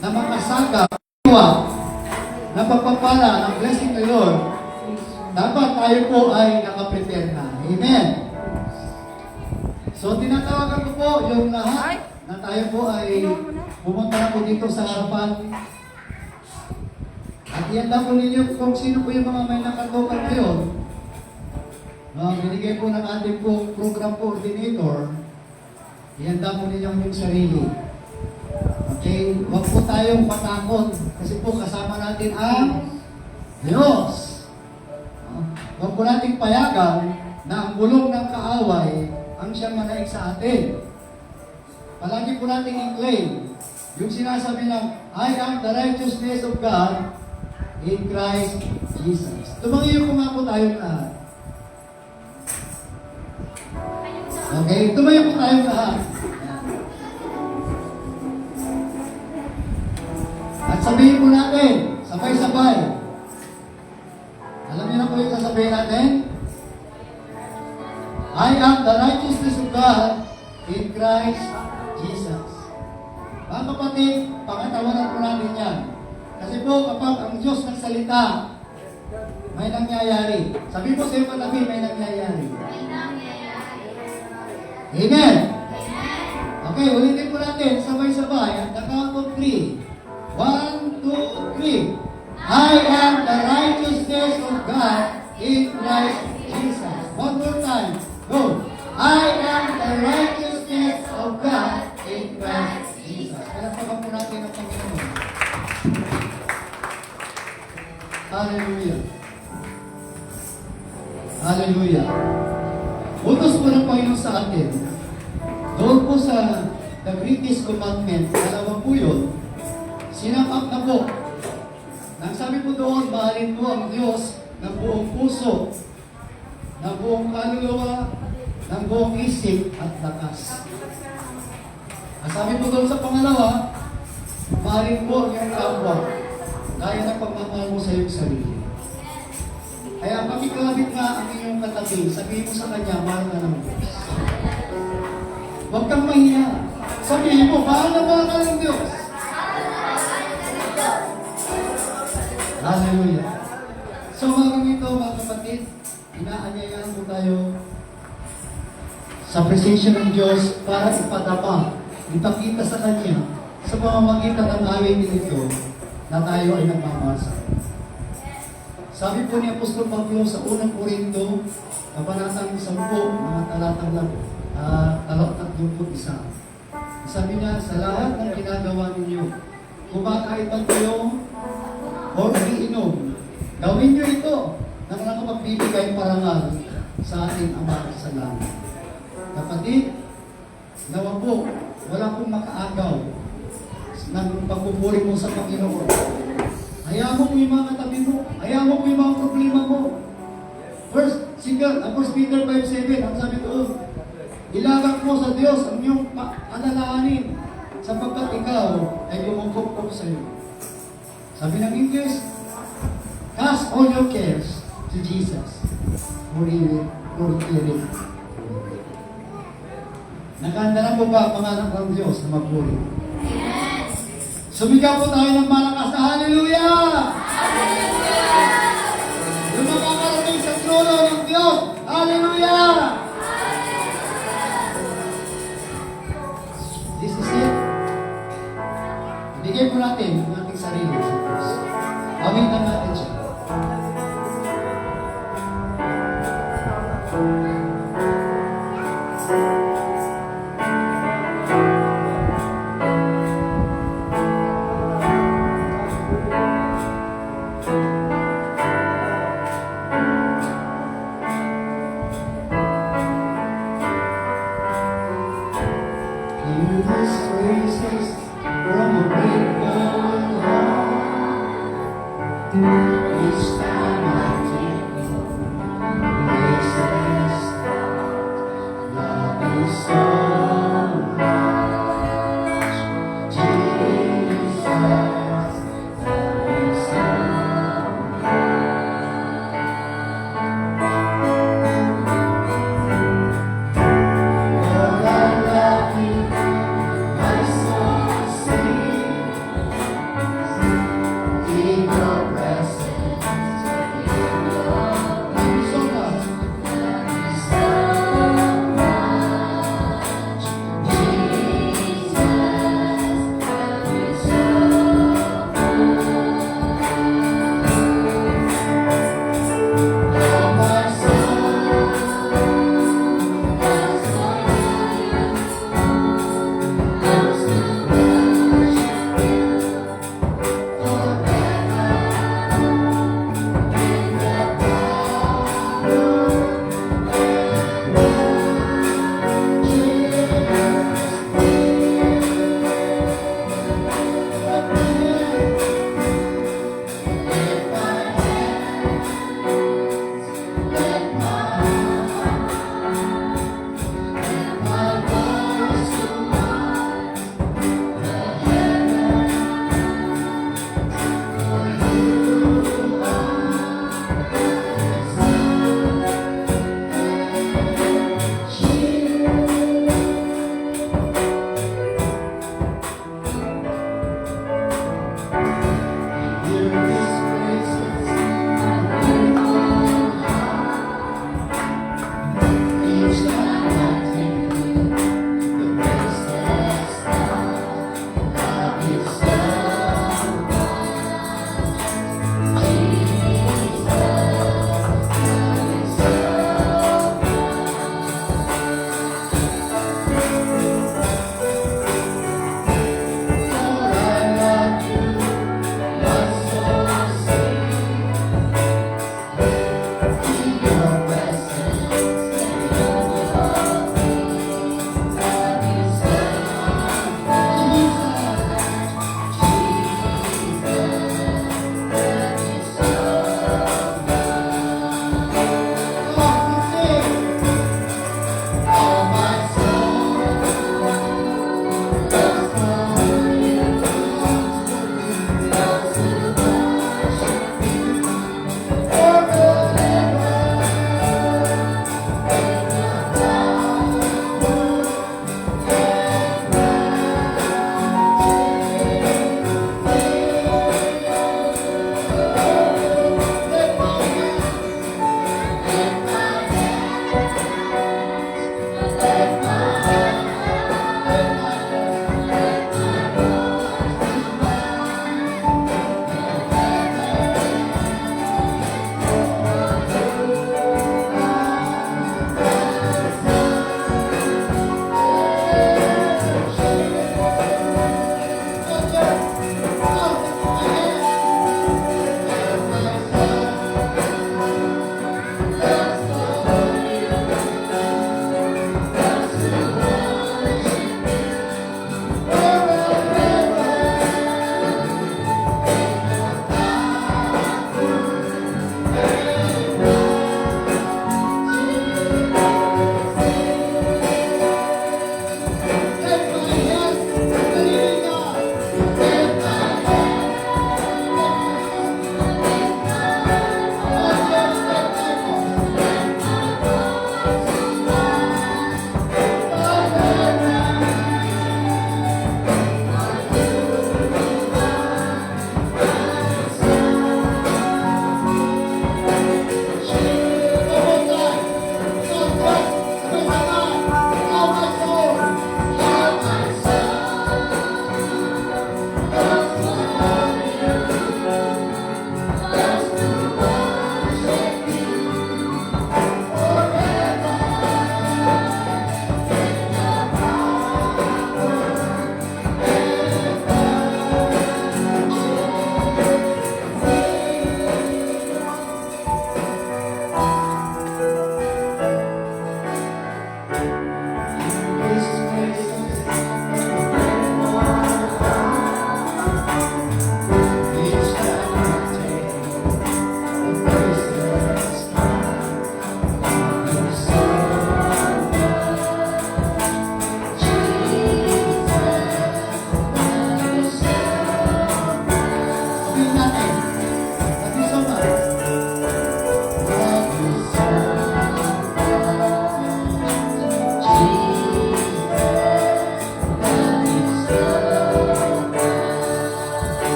na makasaka, na pagpapala ng blessing ng Lord, dapat tayo po ay nakaprepare na. Amen. So, tinatawagan ko po yung lahat na tayo po ay pumunta na po dito sa harapan. At ihanda po ninyo kung sino po yung mga may nakatokan ngayon. Binigay po ng ating po program coordinator. Ihanda po ninyo yung sarili. Okay? Huwag po tayong matakot kasi po kasama natin ang Diyos. Huwag po nating payagan na ang bulong ng kaaway ang siyang manaig sa atin. Palagi po nating i-claim yung sinasabi ng I am the righteousness of God in Christ Jesus. Tumangiyo po nga po tayong lahat. Okay? Tumayo po tayong lahat. At sabihin po natin, sabay-sabay. Alam niyo na po yung sasabihin natin? I am the righteousness of God in Christ Jesus. Mga kapatid, pangatawanan po natin yan. Kasi po, kapag ang Diyos nagsalita, may nangyayari. Sabi po sa iyo katabi, may nangyayari. Amen? Okay, ulitin po natin, sabay-sabay, at the count of 3. 1, 2, 3. I am the righteousness of God in Christ Jesus. One more time. Go. I am the righteousness of God in Christ Jesus. Palagpagan po natin ang Panginoon. Hallelujah. Hallelujah. Utos po ng Panginoon sa atin. Doon po sa the greatest commandment, dalawa po yun, sinakap na po. Nang sabi po doon, mahalin po ang Diyos ng buong puso, ng buong kaluluwa, ng buong isip at lakas. Ang sabi po doon sa pangalawa, mahalin po ang iyong kapwa, gaya ng pagmamahal mo sa iyong sarili. Kaya pakikabit nga ang inyong katabi, sabihin mo sa kanya, mahal ka ng Diyos. Huwag kang mahiya. Sabihin mo, mahal na mahal ka ng Diyos. Hallelujah. So mga ito, mga kapatid, inaanyayahan po tayo sa presensya ng Diyos para ipadama, ipakita sa Kanya sa pamamagitan ng awit nito na tayo ay nagmamasa. Sabi po ni Apostol Pablo sa unang Korinto, kabanatang 10, mga talatang lang, talatang 31. Sabi niya, sa lahat ng ginagawa ninyo, kumakain ba kayo o nagiinom, gawin niyo ito nang nakapagbibigay parangal sa ating Ama sa langit. Kapatid, nawa po, wala pong makaagaw ng pagpupuri mo sa Panginoon. Hayaan mo yung mga katabi mo. Hayaan mo yung mga problema mo. First Peter 5:7, ang sabi doon, ilagak mo sa Diyos ang iyong alalahanin sapagkat ikaw ay lumungkop sa iyo. Sabi ng English, cast all your cares to Jesus. For He will care it. Nakahanda na po ba ang pangalan ng Diyos na magpuri? Yes! Sumigaw po tayo ng malakas na Hallelujah! Hallelujah! Yung makakarating sa trono ng Diyos, Hallelujah! This is it. Ibigay po natin ang ating sarili sa Diyos. Awitan natin siya.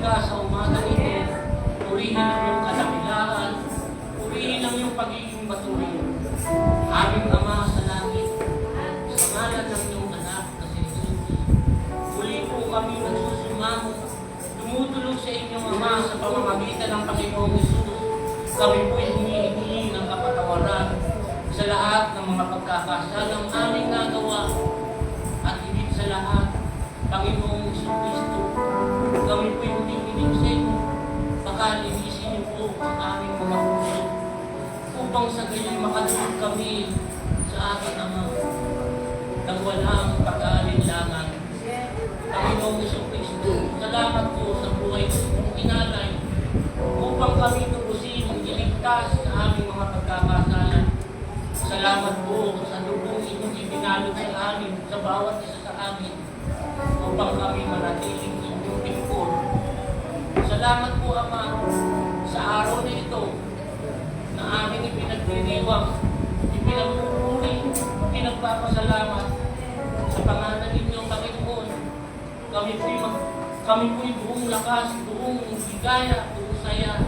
ka sa umaga ito. Purihin ang iyong kadakilaan. Purihin ang iyong pagiging matuloy. Aming Ama sa langit, sa ngalan ng iyong anak na si Jesus, muli po kami nagsusumamo. Tumutulog sa inyong Ama sa pamamagitan ng Panginoong Jesus. Kami po hinihingi ng kapatawaran sa lahat ng mga pagkakasalang aming nagawa. At higit sa lahat, Panginoong Kristo, kami po hinihingi sa inyo. Pakalinisin niyo po ang aming mga puso upang sa gayon makatulog kami sa ating Ama nang walang pag-aalinlangan. Panginoong Kristo, salamat po sa buhay ng inalay upang kami tubusin ang iligtas sa aming mga pagkakasala. Salamat po sa lubong inyong ibinalot sa amin, sa bawat isa sa amin, upang kami manatiling inyong lingkod. Salamat po, Ama, sa araw na ito na aming ipinagdiriwang, ipinagpupuri, pinagpapasalamat sa pangalan ninyo, Panginoon. Kami po'y buong lakas, buong higaya, buong saya,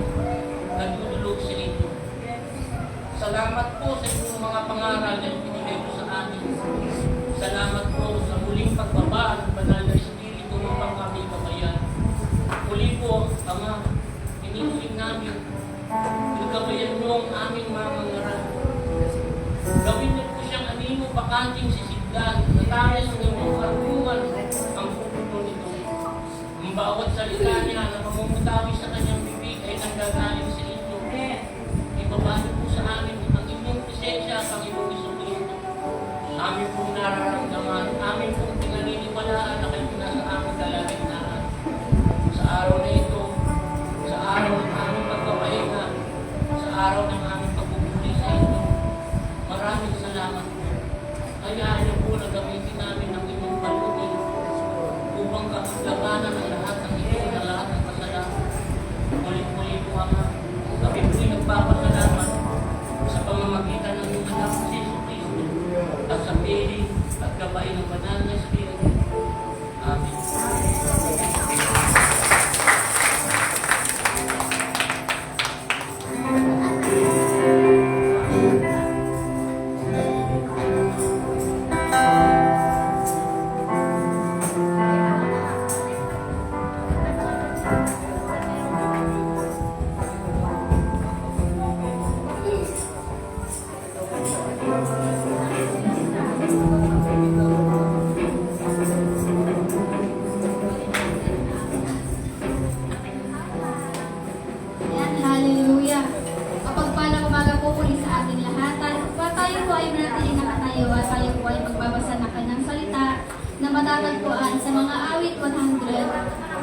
nagdudulog sa inyo. Salamat po sa inyong mga pangaral na ibinigay po sa amin. Salamat po sa muling pagbaba ng banal na Espiritu upang kami gabayan. Muli po, Ama, iniuling namin, gabayan niyo ang aming mga ngaral. Gawin niyo po siyang anino bakanting sisiglan na tayo sa inyong karungan ang pupunto nito. Ang bawat salita niya na mamumutawi sa kanyang bibig ay nanggagaling sa inyo. Ibaba niyo po sa amin ang inyong presensya, Panginoong Jesucristo. Amin pong nararamdaman, amin pong pinaniniwalaan na kayo nasa aming kalagitnaan. Sa araw na ito, sa araw ng aming pagpapahinga, sa araw ng aming pagpupuli sa inyo, maraming salamat po. Hayaan niyo po na gamitin namin ang inyong palugin upang kapaglabanan ang lahat ng ito na lahat ng kasalanan. Muli-muli po, Ama, kami po'y nagpapasalamat sa pamamagitan ng iyong anak si Jesucristo at sa piling at gabay ng banal na Espiritu. Amen. Ayan, hallelujah. Kapagpalang umaga po muli sa ating lahat. Tayo po ay manatiling nakatayo at tayo po ay magbabasa ng kanyang salita na matatagpuan sa mga awit 100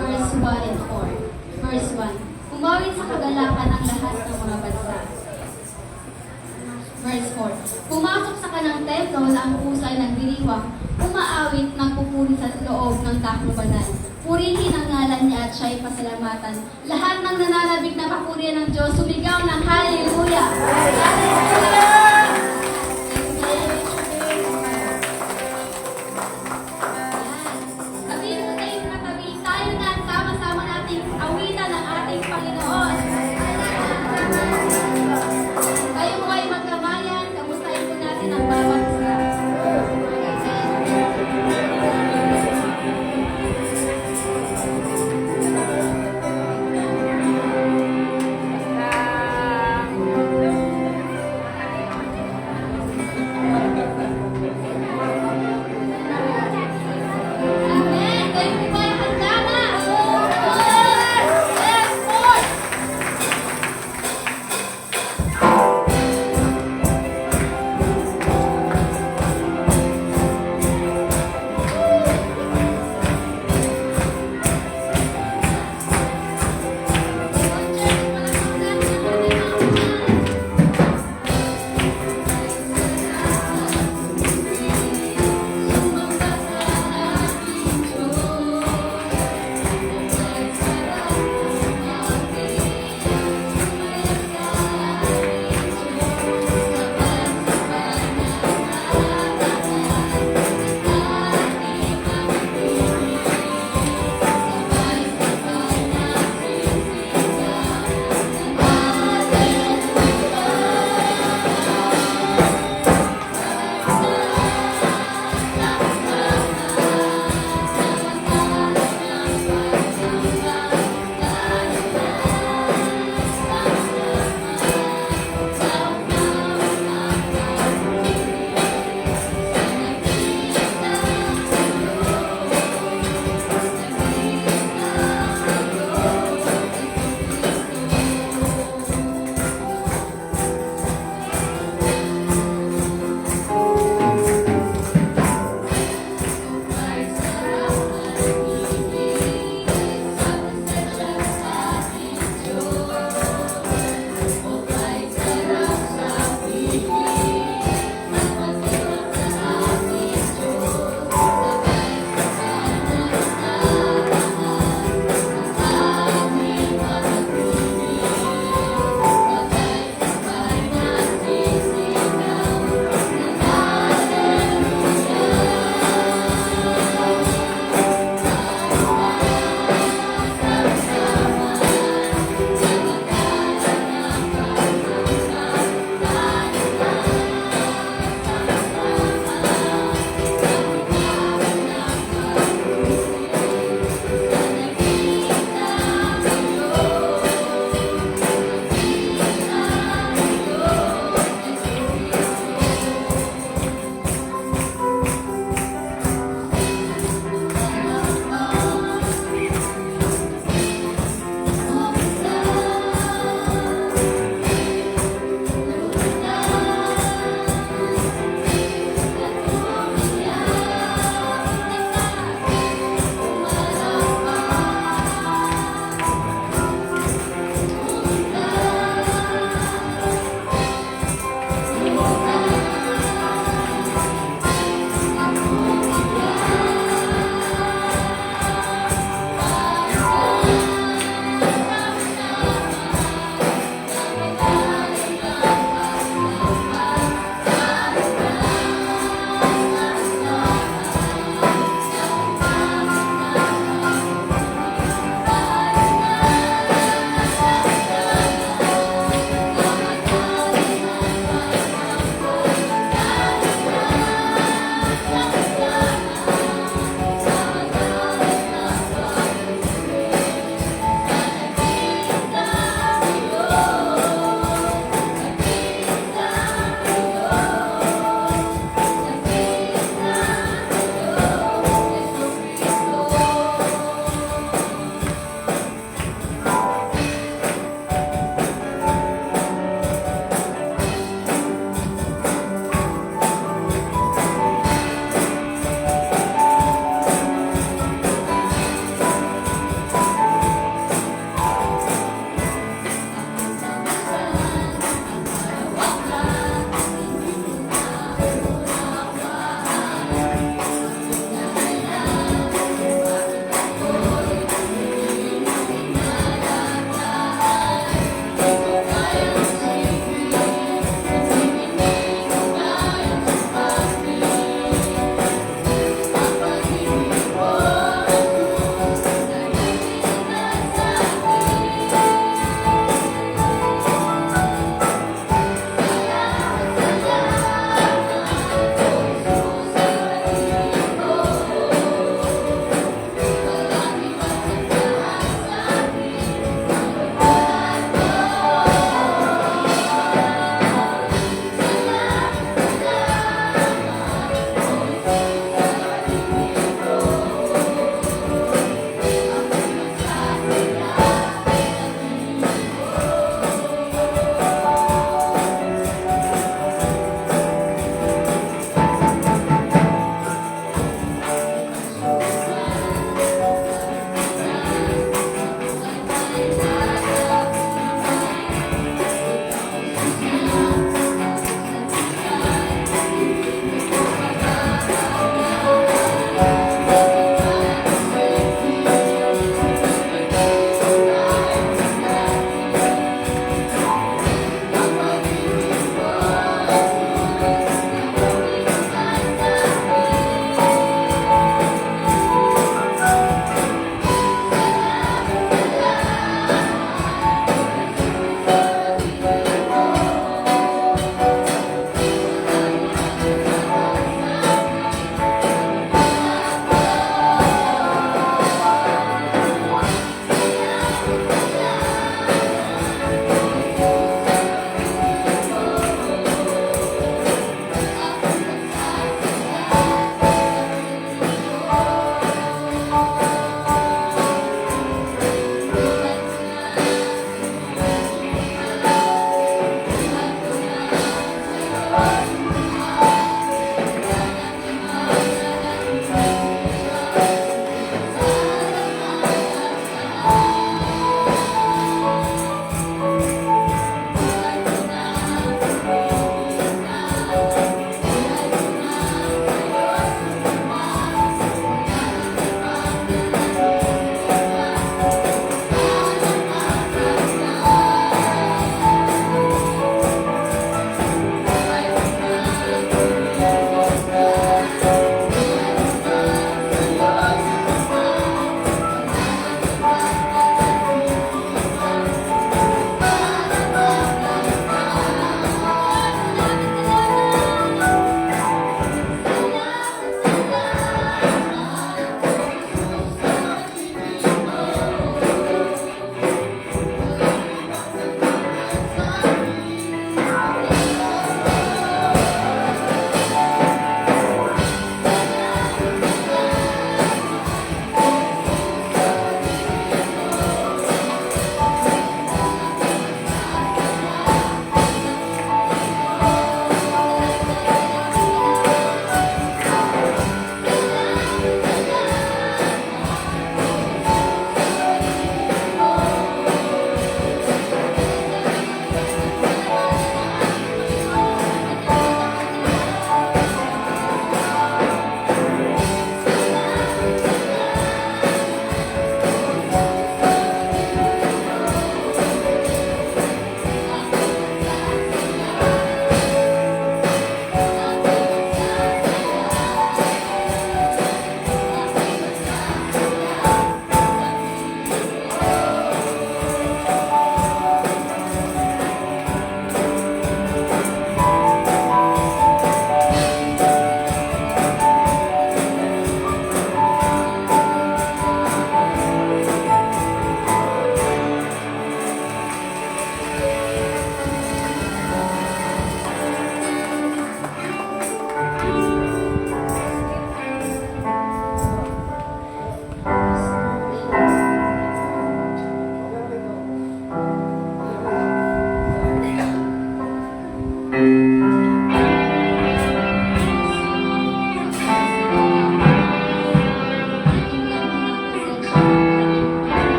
verse 1 and 4. Verse 1. Umawit sa kagalakan ang lahat ng mga bansa. Verse 4. Pumasok sa kanang templo ang pusay ng diriwang, umaawit ng pupuri sa loob ng taclobanan. Purihin ang ngalan niya at siya'y pasalamatan. Lahat ng nananabik na papurihan ng Diyos, sumigaw ng hallelujah! Hallelujah! Sabihin mo tayo mga tabi, tayo na at sama-sama nating awitan ng ating Panginoon. Kayo mo ay magkabayan, kamustahin po natin ang bawat isa.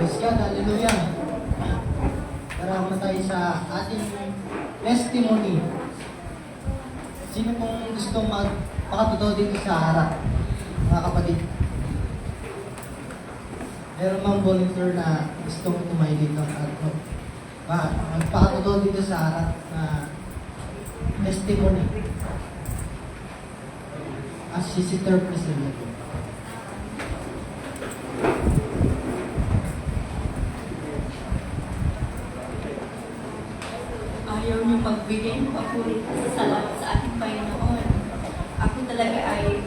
Praise God, hallelujah. Tara muna tayo sa ating testimony. Sino pong gustong makatotoo dito sa harap, mga kapatid? Meron mang volunteer na gustong tumayo dito at magpakatotoo dito sa harap na testimony. As si Sister Priscilla. Ayaw niyo magbigay ng papuri sa salamat sa ating Panginoon. Ako talaga ay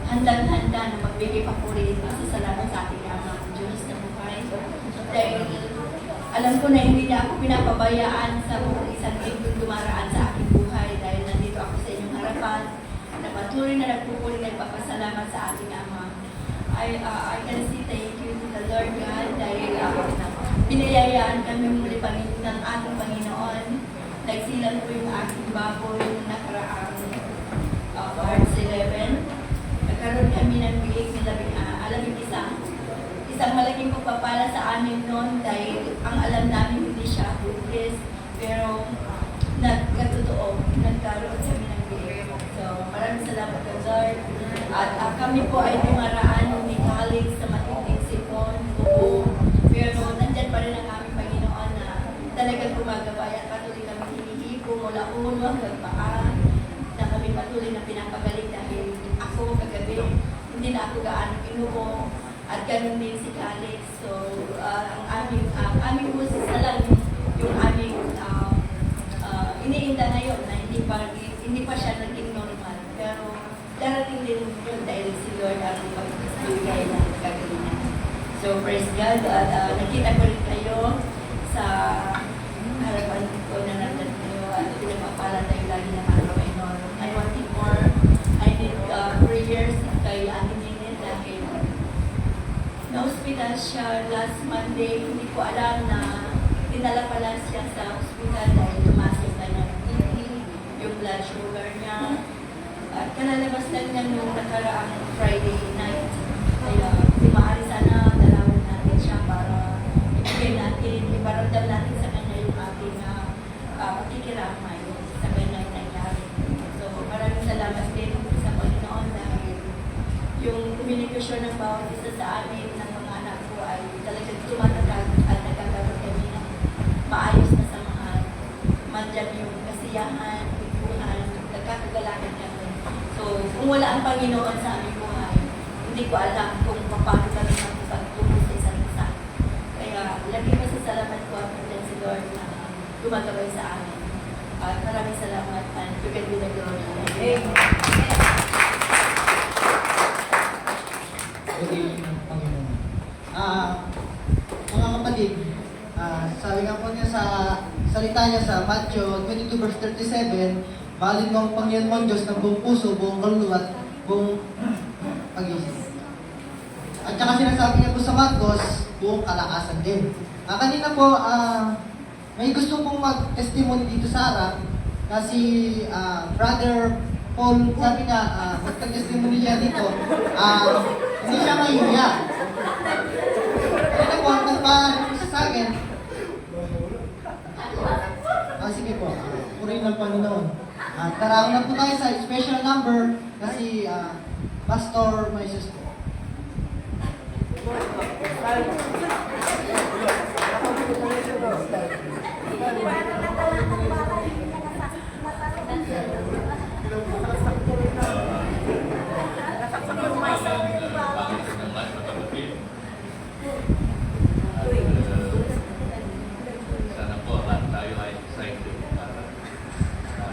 handang-handa na magbigay papuri sa salamat sa ating Amang Diyos na buhay. Dahil alam ko na hindi niya ako pinapabayaan sa buong isang linggong dumaraan sa aking buhay dahil nandito ako sa inyong harapan na patuloy na nagpupuri na ipapasalamat sa ating Ama. I can say thank you to the Lord God dahil pinayayaan kami muli ng ating Panginoon. Nagsilang po yung aking baboy noong nakaraang March 11. Nagkaroon kami ng biig ng 11. Isang malaking pagpapala sa amin noon dahil ang alam namin hindi siya hopeless. Pero nagkatotoo, nagkaroon kami ng biig. So maraming salamat kay Lord. At kami po ay dumaraan ni college sa matinding sipon, buo. Pero nandyan pa rin ang aming Panginoon na talagang gumagabay at patuloy kami hinihipo mula ulo hanggang paa na kami patuloy na pinapagaling dahil ako kagabi hindi na ako gaano inubo at ganun din si Alex. So ang aming musik na lang yung aming iniinda ngayon na hindi pa siya naging normal. Pero darating din yun dahil si Lord ang pagbibigay ng kagalingan. So praise God at nakita ko rin kayo sa harapan ko na nandun kayo at pinapapala tayo lagi ng araw ay Lord. I want it more. I need prayers kay Ate Ninit dahil na-hospital siya last Monday. Hindi ko alam na dinala pala siya sa hospital dahil tumasok na ng BP, yung blood sugar niya. At kalalabas lang niya nung nakaraang Friday night. Kaya maaari sana dalawin natin siya para ibigay natin, iparamdam natin sa kanya yung ating pakikiramay sa kanyang nangyari. So maraming salamat din sa Panginoon dahil yung komunikasyon ng bawat isa sa amin ng mga anak ko ay talagang tumatagal at nagkakaroon kami ng maayos na samahan. Mandyan yung kasiyahan, ikuhan, nagkakagalakan kami. So kung wala ang Panginoon sa aming buhay, hindi ko alam kung paano kami magpagtulong sa isa't isa. Kaya laging masasalamat ko at nandiyan si Lord na gumagabay sa amin. Maraming salamat and to God be the glory. Amen. Pagiging ng Panginoon. Mga kapatid, sabi nga po niya sa salita niya sa Matthew 22 verse 37, mahalin mo ang Panginoon mong Diyos ng buong puso, buong kaluluwa at buong pag-isip. At saka sinasabi niya po sa Marcos, buong kalakasan din. Kanina po, may gusto pong mag-testimony dito sa harap na si Brother Paul, sabi niya, mag-testimony siya dito, hindi siya mahihiya. Kanina po, ang nagpaano sa akin, sige po, purihin ng Panginoon. Tara na po tayo sa special number na si Pastor Moises po. Sana po lahat tayo ay excited para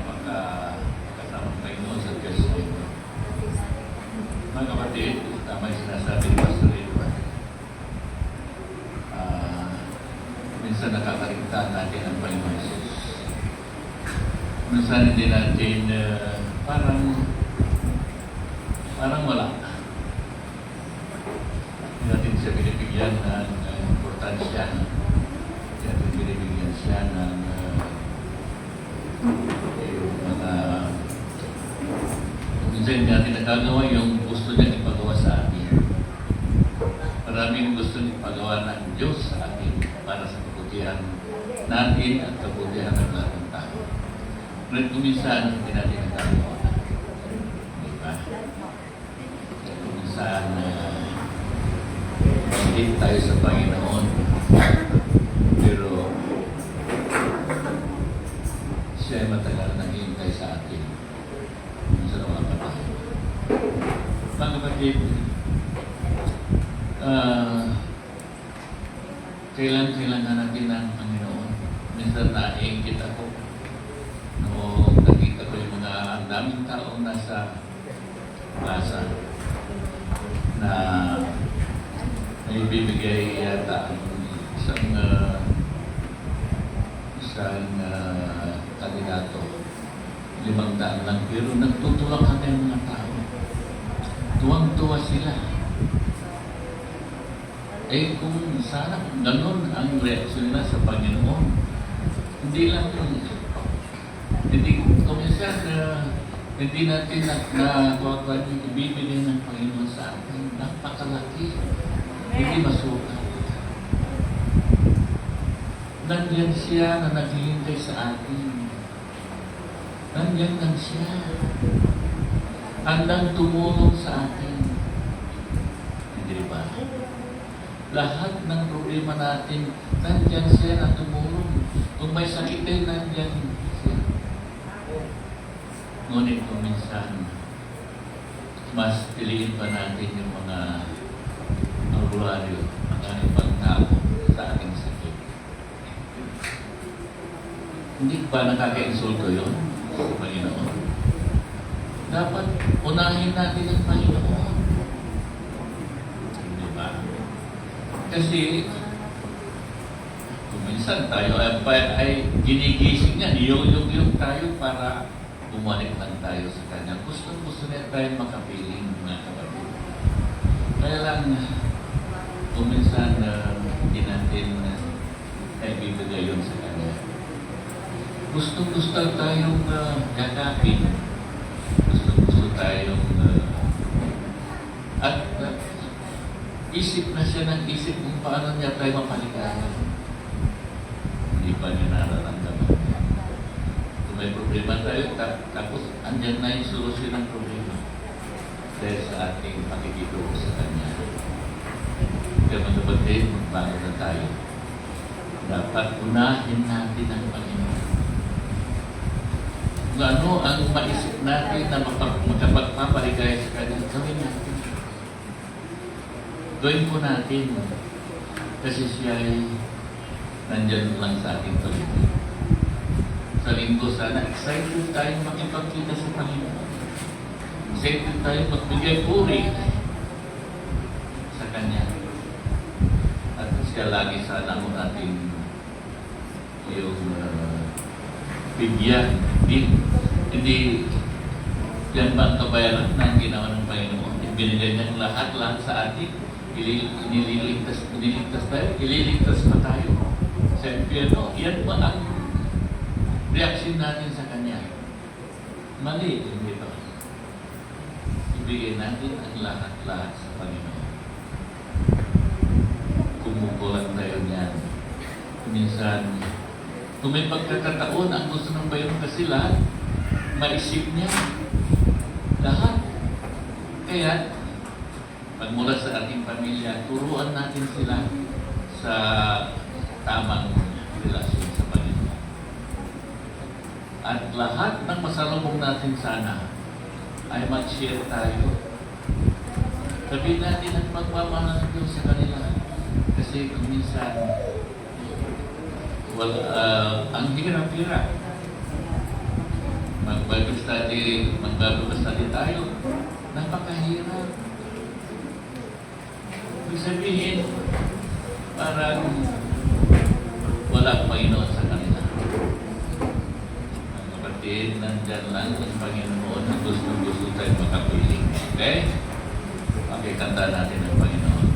makakasama tayo noon sa Diyos. Mga kapatid, tama yung sinasabi ni Pastor Edward. Minsan nakakaligtaan natin ang Panginoon Jesus. Minsan hindi natin parang wala. Hindi natin siya binibigyan ng importansya. Hindi natin binibigyan siya ng minsan hindi natin nagagawa yung gusto niya ipagawa sa atin. Maraming gusto niya ipagawa ng Diyos sa atin para sa kabutihan natin at kabutihan ng lahat ng tao. Ngunit kuminsan, hindi natin nagkakaroon. Di ba? Kuminsan, hindi tayo sa Panginoon. Pero, siya ay matagal naghihintay sa atin. Sa mga kapatid. Mga kapatid, kailangan natin ng Panginoon. Minsan naingkit ako. Noong nakita ko yung mga ang daming taong nasa plaza na naibibigay yata ang isang kandidato. 500 lang. Pero nagtutulak kami ang mga tao. Tuwang-tuwa sila. Eh kung sana ganun ang reaksyon na sa Panginoon, hindi lang yun. Hindi kuminsan hindi natin nakuha yung ibibigay ng Panginoon sa atin. Napakalaki. Hindi masukat. Nandiyan siya na naghihintay sa atin. Nandiyan lang siya. Handang tumulong sa atin. Hindi ba? Lahat ng problema natin, nandiyan siya na tumulong. Kung may sakit din, nandiyan siya. Ngunit kung minsan, mas piliin pa natin yung mga albularyo, mga ibang tao sa ating sakit. Hindi ba nakaka-insulto yun sa Panginoon? Dapat unahin natin ang Panginoon. Di ba? Kasi kung minsan tayo ay ginigising niya, niyog-yog tayo para bumalik lang tayo sa Kanya. Gusto niya tayo makapiling, mga kapatid. Kaya lang, kung minsan hindi natin bibigay yun sa Kanya. Gusto tayong gagapin. Gusto tayong at isip na siya ng isip kung paano niya tayo mapaligaya. Hindi pa niya nararamdaman. Kung may problema tayo, tapos andyan na yung solusyon ng problema dahil sa ating pakikituwa sa Kanya. Kaya mga kapatid, magbago na tayo. Dapat unahin natin ang Panginoon. Kung ano ang maisip natin na makapagpapaligaya sa Kanya, gawin natin. Gawin po natin kasi siya ay nandyan lang sa ating paligid. Sa linggo sana, excited tayo makipagkita sa Panginoon. Excited tayo magbigay puri sa Kanya. At siya lagi sana mo natin yung bigyan din. Hindi yan ba ang kabayaran na ang ginawa ng Panginoon? Binigay niya lahat sa atin. Ililigtas tayo, ililigtas pa tayo sa impyerno. Yan ba ang reaksyon natin sa Kanya? Mali, hindi ba? Ibigay natin ang lahat-lahat sa Panginoon. Kumukulang tayo niyan. Minsan, kung may pagkakataon, ang gusto ng bayan kasi lahat, maisip niya lahat. Kaya, pagmula sa ating pamilya, turuan natin sila sa tamang relasyon sa Panginoon. At lahat ng masalubong natin sana ay mag-share tayo. Sabihin natin ang pagmamahal ng Diyos sa kanila. Kasi kung minsan, ang hirap-hirap. Mag-Bible study tayo. Napakahirap. Ibig sabihin, parang walang Panginoon sa kanila. Mga kapatid, nandyan lang ang Panginoon na gusto tayo makapiling. Okay? Okay, kanta natin ang Panginoon.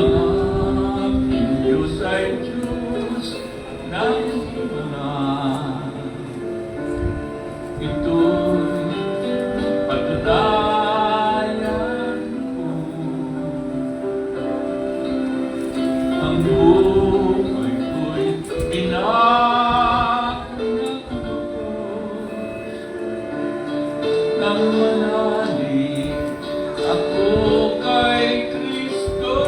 Ang aking Diyos ay Diyos ng himala. Ito'y patunayan ko. Ang buhay ko'y nang manali ako kay Kristo.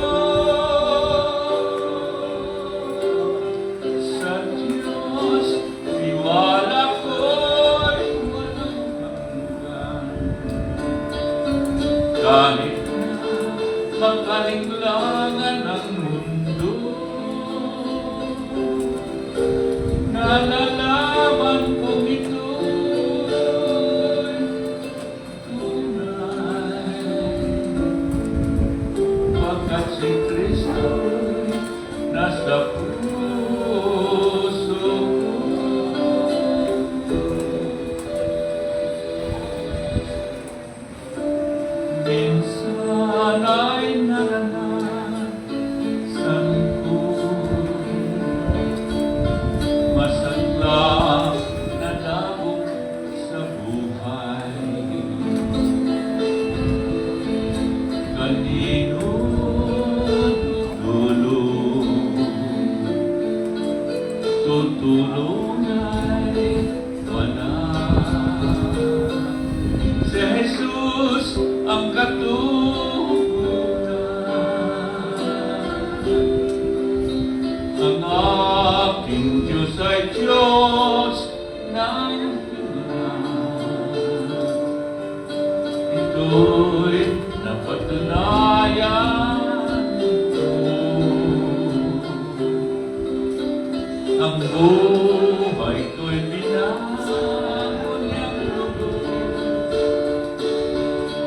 Sa Diyos, tiwala ko'y walang hanggan. Kahit na makalinglangan ang mundo, nalalaman kong ito'y tunay. Pagkat si Kristo'y nasa puso ko. Minsan ay naranasan ko masadlang na dabog sa buhay. Kanino tutulong ay wala. Si Jesus ang katugunan. Ang aking Diyos ay Diyos ng himala. Ito'y napatunayan ko. Ang buhay ko'y binago niyang lugod.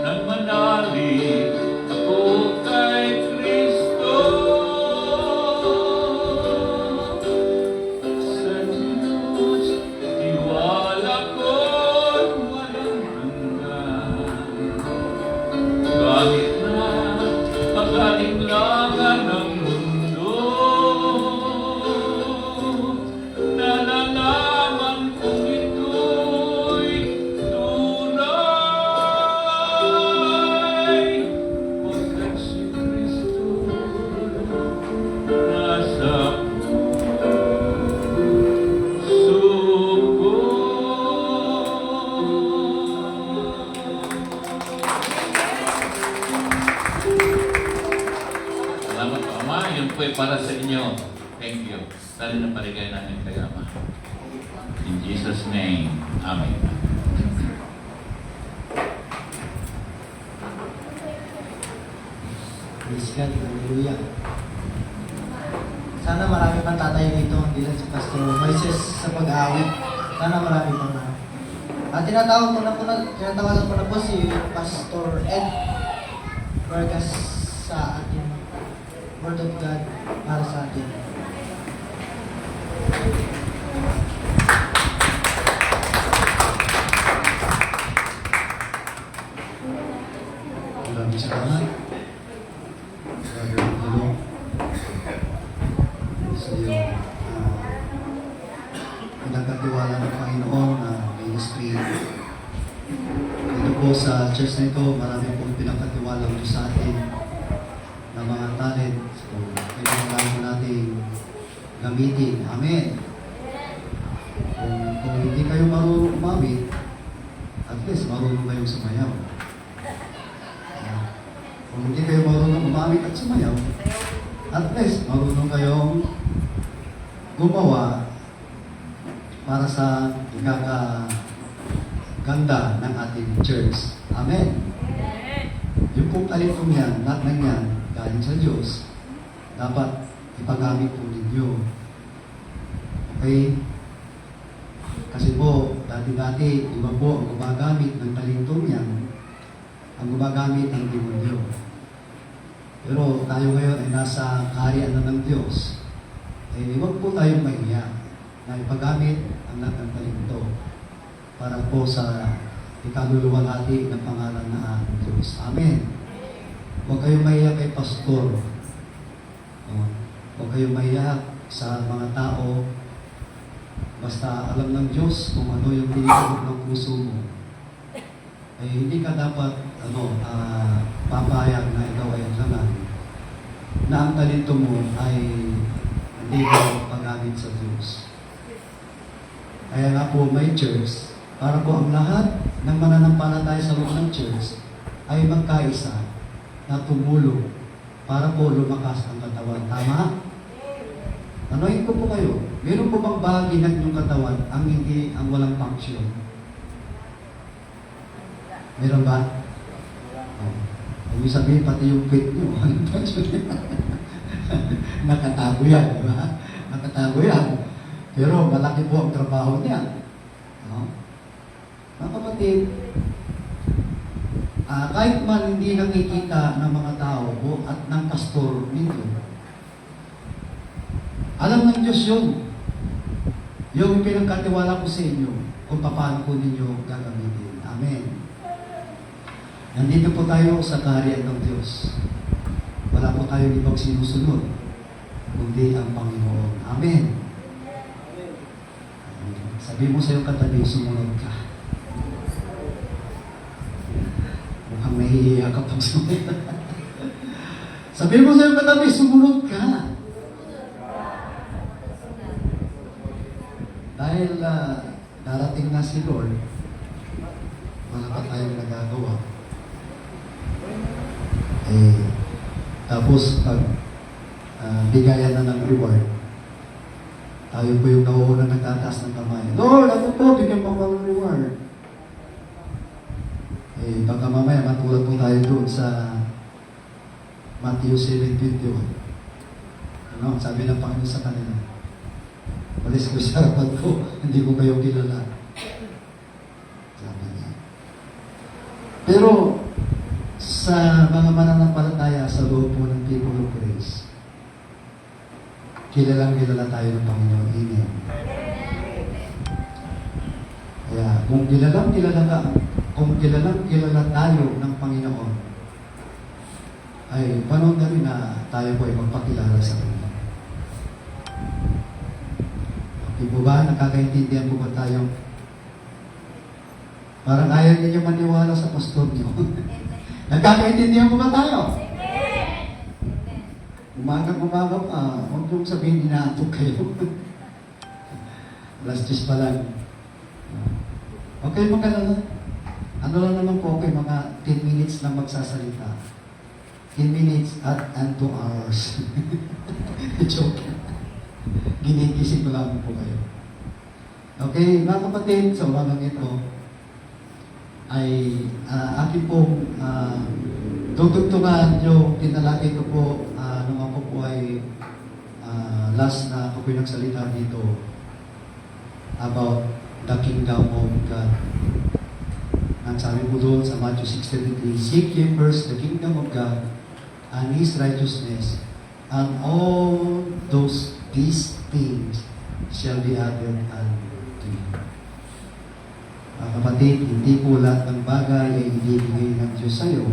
Nang manali ako kay Kristo. Sa Diyos, tiwala ko'y walang hanggan. Kahit na makalinglangan ng mundo, nalalaman kong ito'y tunay. Pagkat si Kristo nasa puso ko. Salamat po, Ama. Yun po ay para sa inyo. Thank you. Dali na paligay namin kay Ama. In Jesus' name, Amen. Praise God, hallelujah. Sana marami pang tatayo dito, hindi lang si Pastor Moises sa pag-aawit. Sana marami pang tinatawagan ko na po si Pastor Ed Vargas sa ating Word of God para sa atin. Maraming salamat. Brother Angelo, sa iyong pinagkatiwala ng Panginoon na ministry. Dito po sa church na ito, marami pong pinagkatiwala po sa atin ng mga talent. So, kailangan po natin gamitin. Amen. Kung hindi kayo marunong umamit, at least marunong kayong sumayaw. Kung hindi kayo marunong umamit at sumayaw, at least marunong kayong gumawa para sa ikakaganda ng ating church. Amen. Yung pong kalitong yan, lahat ng yan, galing sa Diyos, dapat ipagamit po ninyo. Okay? Kasi po, dati-dati, iba po ang gumagamit ng talentong yan, ang gumagamit ng demonyo. Pero tayo ngayon ay nasa kaharian na ng Diyos. Eh, huwag po tayong mahiya na ipagamit ang lahat ng talento para po sa ikaluluwalhati ng pangalan ng ating Diyos. Amen. Huwag kayong mahiya kay Pastor. kayong maiyak sa mga tao. Basta alam ng Diyos kung ano yung pinipagod ng puso mo. Ay hindi ka dapat papayag na ikaw ay hangalan na ang talento mo ay hindi mo paggamit sa Diyos. Kaya nga po may church, para po ang lahat ng mananampalataya sa loob ng church ay magkaisa na tumulong para po lumakas ang katawan. Tama? Tanungin ko po kayo, meron po bang bahagi ng inyong katawan ang walang function? Meron ba? Ibig sabihin, pati yung faith nyo, walang function. Nakatago yan, di ba? Nakatago yan. Pero malaki po ang trabaho niya. No? Mga kapatid, kahit man hindi nakikita ng mga tao at ng pastor ninyo, alam ng Diyos yun. Yung pinagkatiwala ko sa inyo kung paano po ninyo gagamitin. Amen. Nandito po tayo sa kaharian ng Diyos. Wala po tayo ibang sinusunod, kundi ang Panginoon. Amen. Sabi mo sa iyong katabi, sumunod ka. Mukhang nahihiya ka pag sumunod. Sabi mo sa iyong katabi, sumunod ka. Dahil darating na si Lord, wala pa tayong nagagawa. Tapos pag bigayan na ng reward, tayo po yung nauuna nagtataas ng kamay. Lord, ako po, bigyan mo ako ng reward. Baka mamaya matulad po tayo doon sa Matthew 7:21. Ano? Sabi ng Panginoon sa kanila, palis ko sa harapan ko, hindi ko kayo kilala. Sabi niya. Pero, sa mga mananampalataya sa loob po ng People of Grace, kilalang-kilala tayo ng Panginoon. Amen. Kaya, kung kilalang-kilala tayo ng Panginoon, ay panahon na rin na tayo po ay magpakilala sa Kanya. Di po ba? Nakakaintindihan po ba tayo? Parang ayaw ninyo maniwala sa pastor niyo. Nakakaintindihan po ba tayo? Umaga pa, huwag yung sabihin inaantok kayo. Alas 10 pa lang. Okay, magkalala. Ano lang naman po, okay, mga 10 minutes lang magsasalita. 10 minutes and 2 hours. Joke. Ginigising ko lang po kayo. Okay, mga kapatid, sa umagang ito, ay akin pong tutugtungan yung tinalakay ko po nung ako po ay last na ako po yung nagsalita dito about the kingdom of God. Ang sabi po doon sa Matthew 6:33, seek ye first the kingdom of God and His righteousness, and all these things shall be added unto you. Mga kapatid, hindi po lahat ng bagay ay ibibigay ng Diyos sa iyo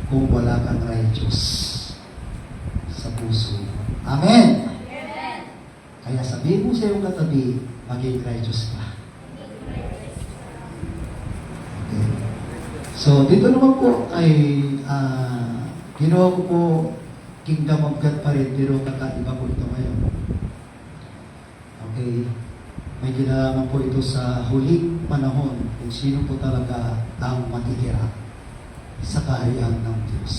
kung wala kang righteous sa puso. Amen! Kaya sabihin mo sa iyong katabi, maging righteous ka. Okay. So, dito naman po ay ginawa ko po Kingdom of God pa rin, pero kakaiba po ito ngayon. Okay. May kinalaman po ito sa huling panahon kung sino po talaga ang matitira sa kaharian ng Diyos.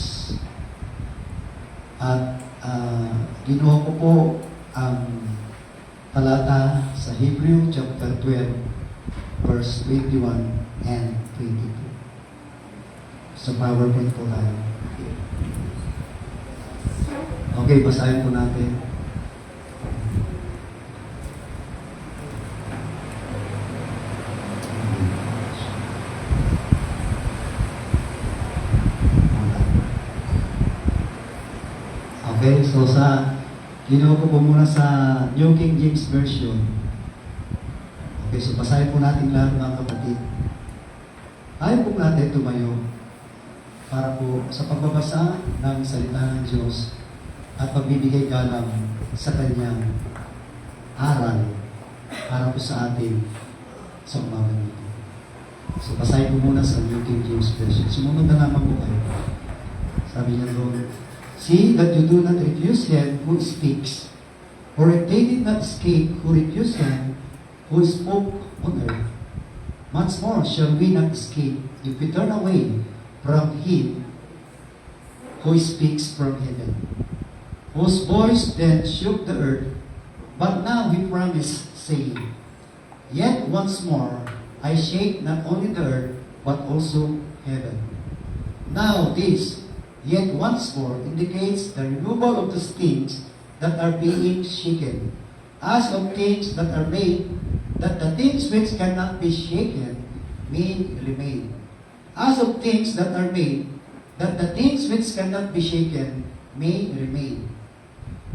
At ginawa ko po ang talata sa Hebrew chapter 12 verse 21 and 22. Sa PowerPoint po tayo. Okay, basahin po natin. Okay, so ginawa ko po muna sa New King James Version. Okay, so basahin po natin lahat mga kapatid. Ayaw po natin tumayo para po sa pagbabasa ng salita ng Diyos at pagbibigay galang sa kanyang aral para po sa atin sa umaga nito. So, basahin ko muna sa New King James Version. Sumunod na naman po kayo. Sabi niya doon, see that you do not refuse him who speaks, or if they did not escape who refused him who spoke on earth, much more shall we not escape if we turn away from him who speaks from heaven, whose voice then shook the earth. But now he promised, saying, yet once more I shake not only the earth, but also heaven. Now this, yet once more, indicates the removal of those things that are being shaken, as of things that are made, that the things which cannot be shaken may remain. As of things that are made, that the things which cannot be shaken may remain.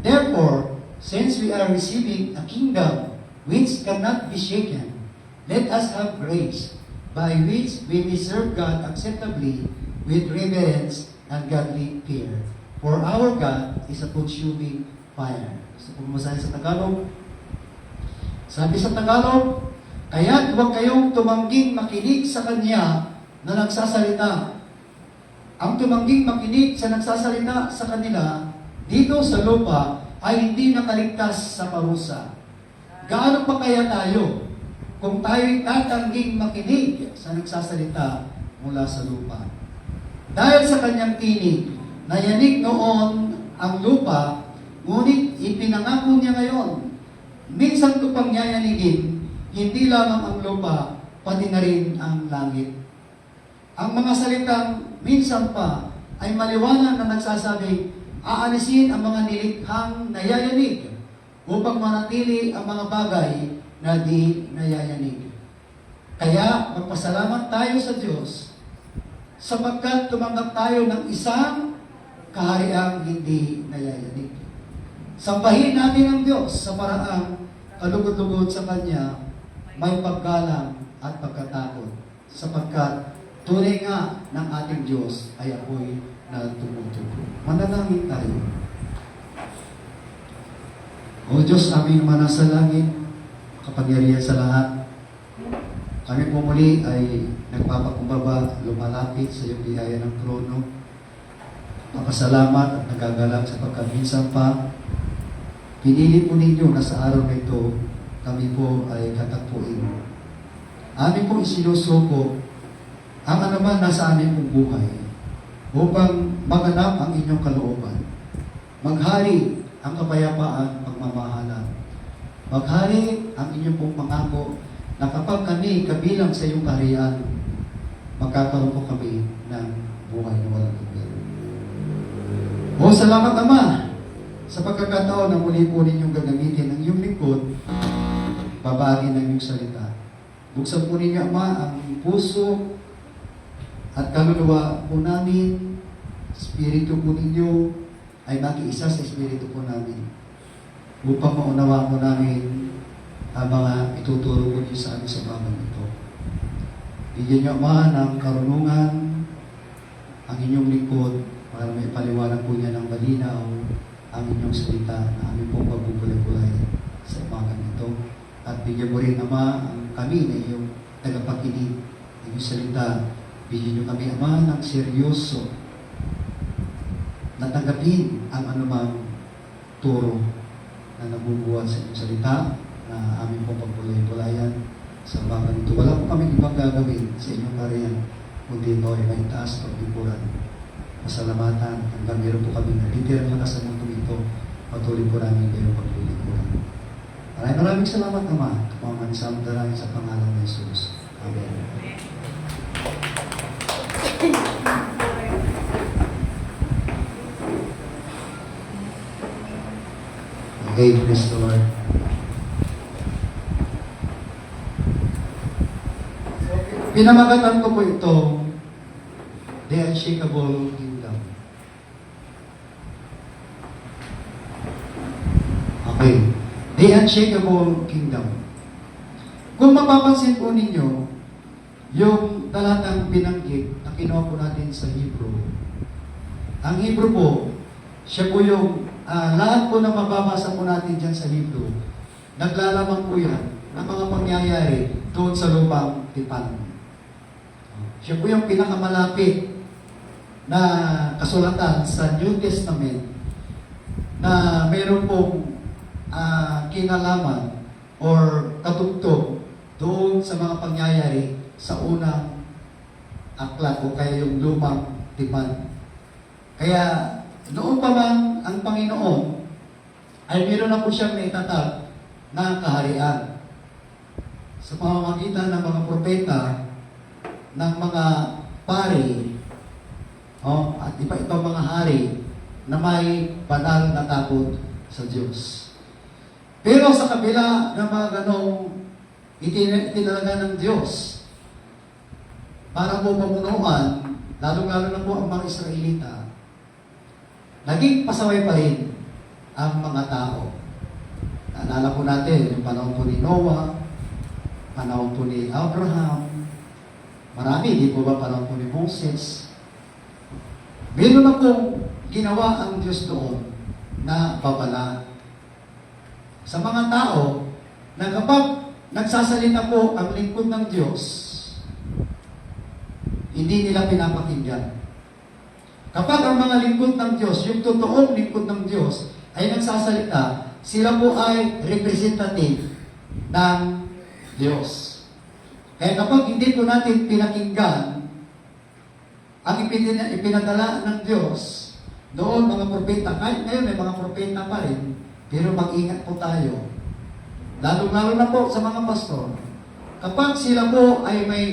Therefore, since we are receiving a kingdom which cannot be shaken, let us have grace by which we may serve God acceptably with reverence and godly fear. For our God is a consuming fire. Gusto ko masahin sa Tagalog. Sabi sa Tagalog, kaya't huwag kayong tumangging makinig sa Kanya na nagsasalita. Ang tumangging makinig sa nagsasalita sa kanila dito sa lupa ay hindi nakaligtas sa parusa. Gaano pa kaya tayo kung tayo'y tatangging makinig sa nagsasalita mula sa lupa? Dahil sa kanyang tinig, nayanig noon ang lupa, ngunit ipinangako niya ngayon. Minsan ko pang yayanigin, hindi lamang ang lupa, pati na rin ang langit. Ang mga salitang minsan pa ay maliwanag na nagsasabi, aalisin ang mga nilikhang nayayanig upang manatili ang mga bagay na di nayayanig. Kaya magpasalamat tayo sa Diyos sapagkat tumanggap tayo ng isang kahariang hindi nayayanig. Sambahin natin ang Diyos sa paraang kalugod-lugod sa Kanya, may paggalang at pagkatakot, sapagkat tunay nga ng ating Diyos ay ako'y na tumutubo. Manalangin tayo. O Diyos, aming mga nasa langit, kapangyarihan sa lahat, kami po muli ay nagpapakumbaba, lumalapit sa iyong biyaya ng trono. Papasalamat at nagagalak sapagkat minsan pa, pinili po ninyo na sa araw na ito, kami po ay katagpuin. Amin po isinusuko ang anuman nasa amin pong buhay upang maganap ang inyong kalooban. Maghari ang kapayapaan, pagmamahalan. Maghari ang inyong pong pangako na kapag kami kabilang sa iyong kaharian, magkakaroon po kami ng buhay na walang hanggan. O salamat Ama sa pagkakataon na muli po ninyong gagamitin ang iyong lingkod, babagin ng iyong salita. Buksan po ninyo Ama ang puso at kaluluwa po namin, Espiritu po ninyo ay makiisa sa Espiritu po namin upang maunawa po namin ang mga ituturo po niyo sa amin sa bagay ito. Bigyan niyo Ama ng karunungan ang inyong lingkod para may paliwanag po niya ng malinaw ang inyong salita na aming pong pagbubulay-bulay sa umagang ito. At bigyan mo rin Ama ang kami na iyong tagapakinig ng iyong salita. Bigyan niyo kami, Ama, ng seryoso na tanggapin ang anumang turo na nabubuhat sa inyong salita na aming pong pagbulay-bulayan sa bagan ito. Wala po kami ibang gagawin sa inyong kariyan, kundi ito ay may taas pagbiburan. Pasalamatan hanggang meron po kami nalitirang lakas sa mundo ito, patuloy po namin kayo pagbulay-bulayan. Maraming salamat, Ama. Tumaman sa amang sa pangalan ng Jesus. Amen. Okay, praise the Lord. Pinamagatan ko po ito, The Unshakable Kingdom. Okay, The Unshakable Kingdom. Kung mapapansin po ninyo, yung talatang binanggit na kinuha po natin sa Hebrew, ang Hebrew po, siya po yung lahat po na mababasa po natin dyan sa libro, naglalaman po yan ng mga pangyayari doon sa lumang tipan. Siya po yung pinakamalapit na kasulatan sa New Testament na mayroon pong kinalaman or katugtog doon sa mga pangyayari sa unang aklat o kaya yung lumang tipan. Kaya noon pa man ang Panginoon ay meron na po siyang naitatag na kaharian. Sa pamamagitan ng mga propeta, ng mga pari, at iba ibang mga hari na may banal na takot sa Diyos. Pero sa kabila ng mga ganong itinalaga ng Diyos para po pamunuan, lalong-lalo na po ang mga Israelita, naging pasaway pa rin ang mga tao. Naalala po natin yung panahon po ni Noah, panahon po ni Abraham, marami, di po ba panahon po ni Moses. Meron na pong ginawa ang Diyos doon na babala sa mga tao na kapag nagsasalita po ang lingkod ng Diyos, hindi nila pinapakinggan. Kapag ang mga lingkod ng Diyos, yung totoong lingkod ng Diyos, ay nagsasalita, sila po ay representative ng Diyos. Kaya kapag hindi po natin pinakinggan ang ipinadala ng Diyos, doon mga propeta, kahit ngayon may mga propeta pa rin, pero mag-ingat po tayo. Lalo-lalo na po sa mga pastor. Kapag sila po ay may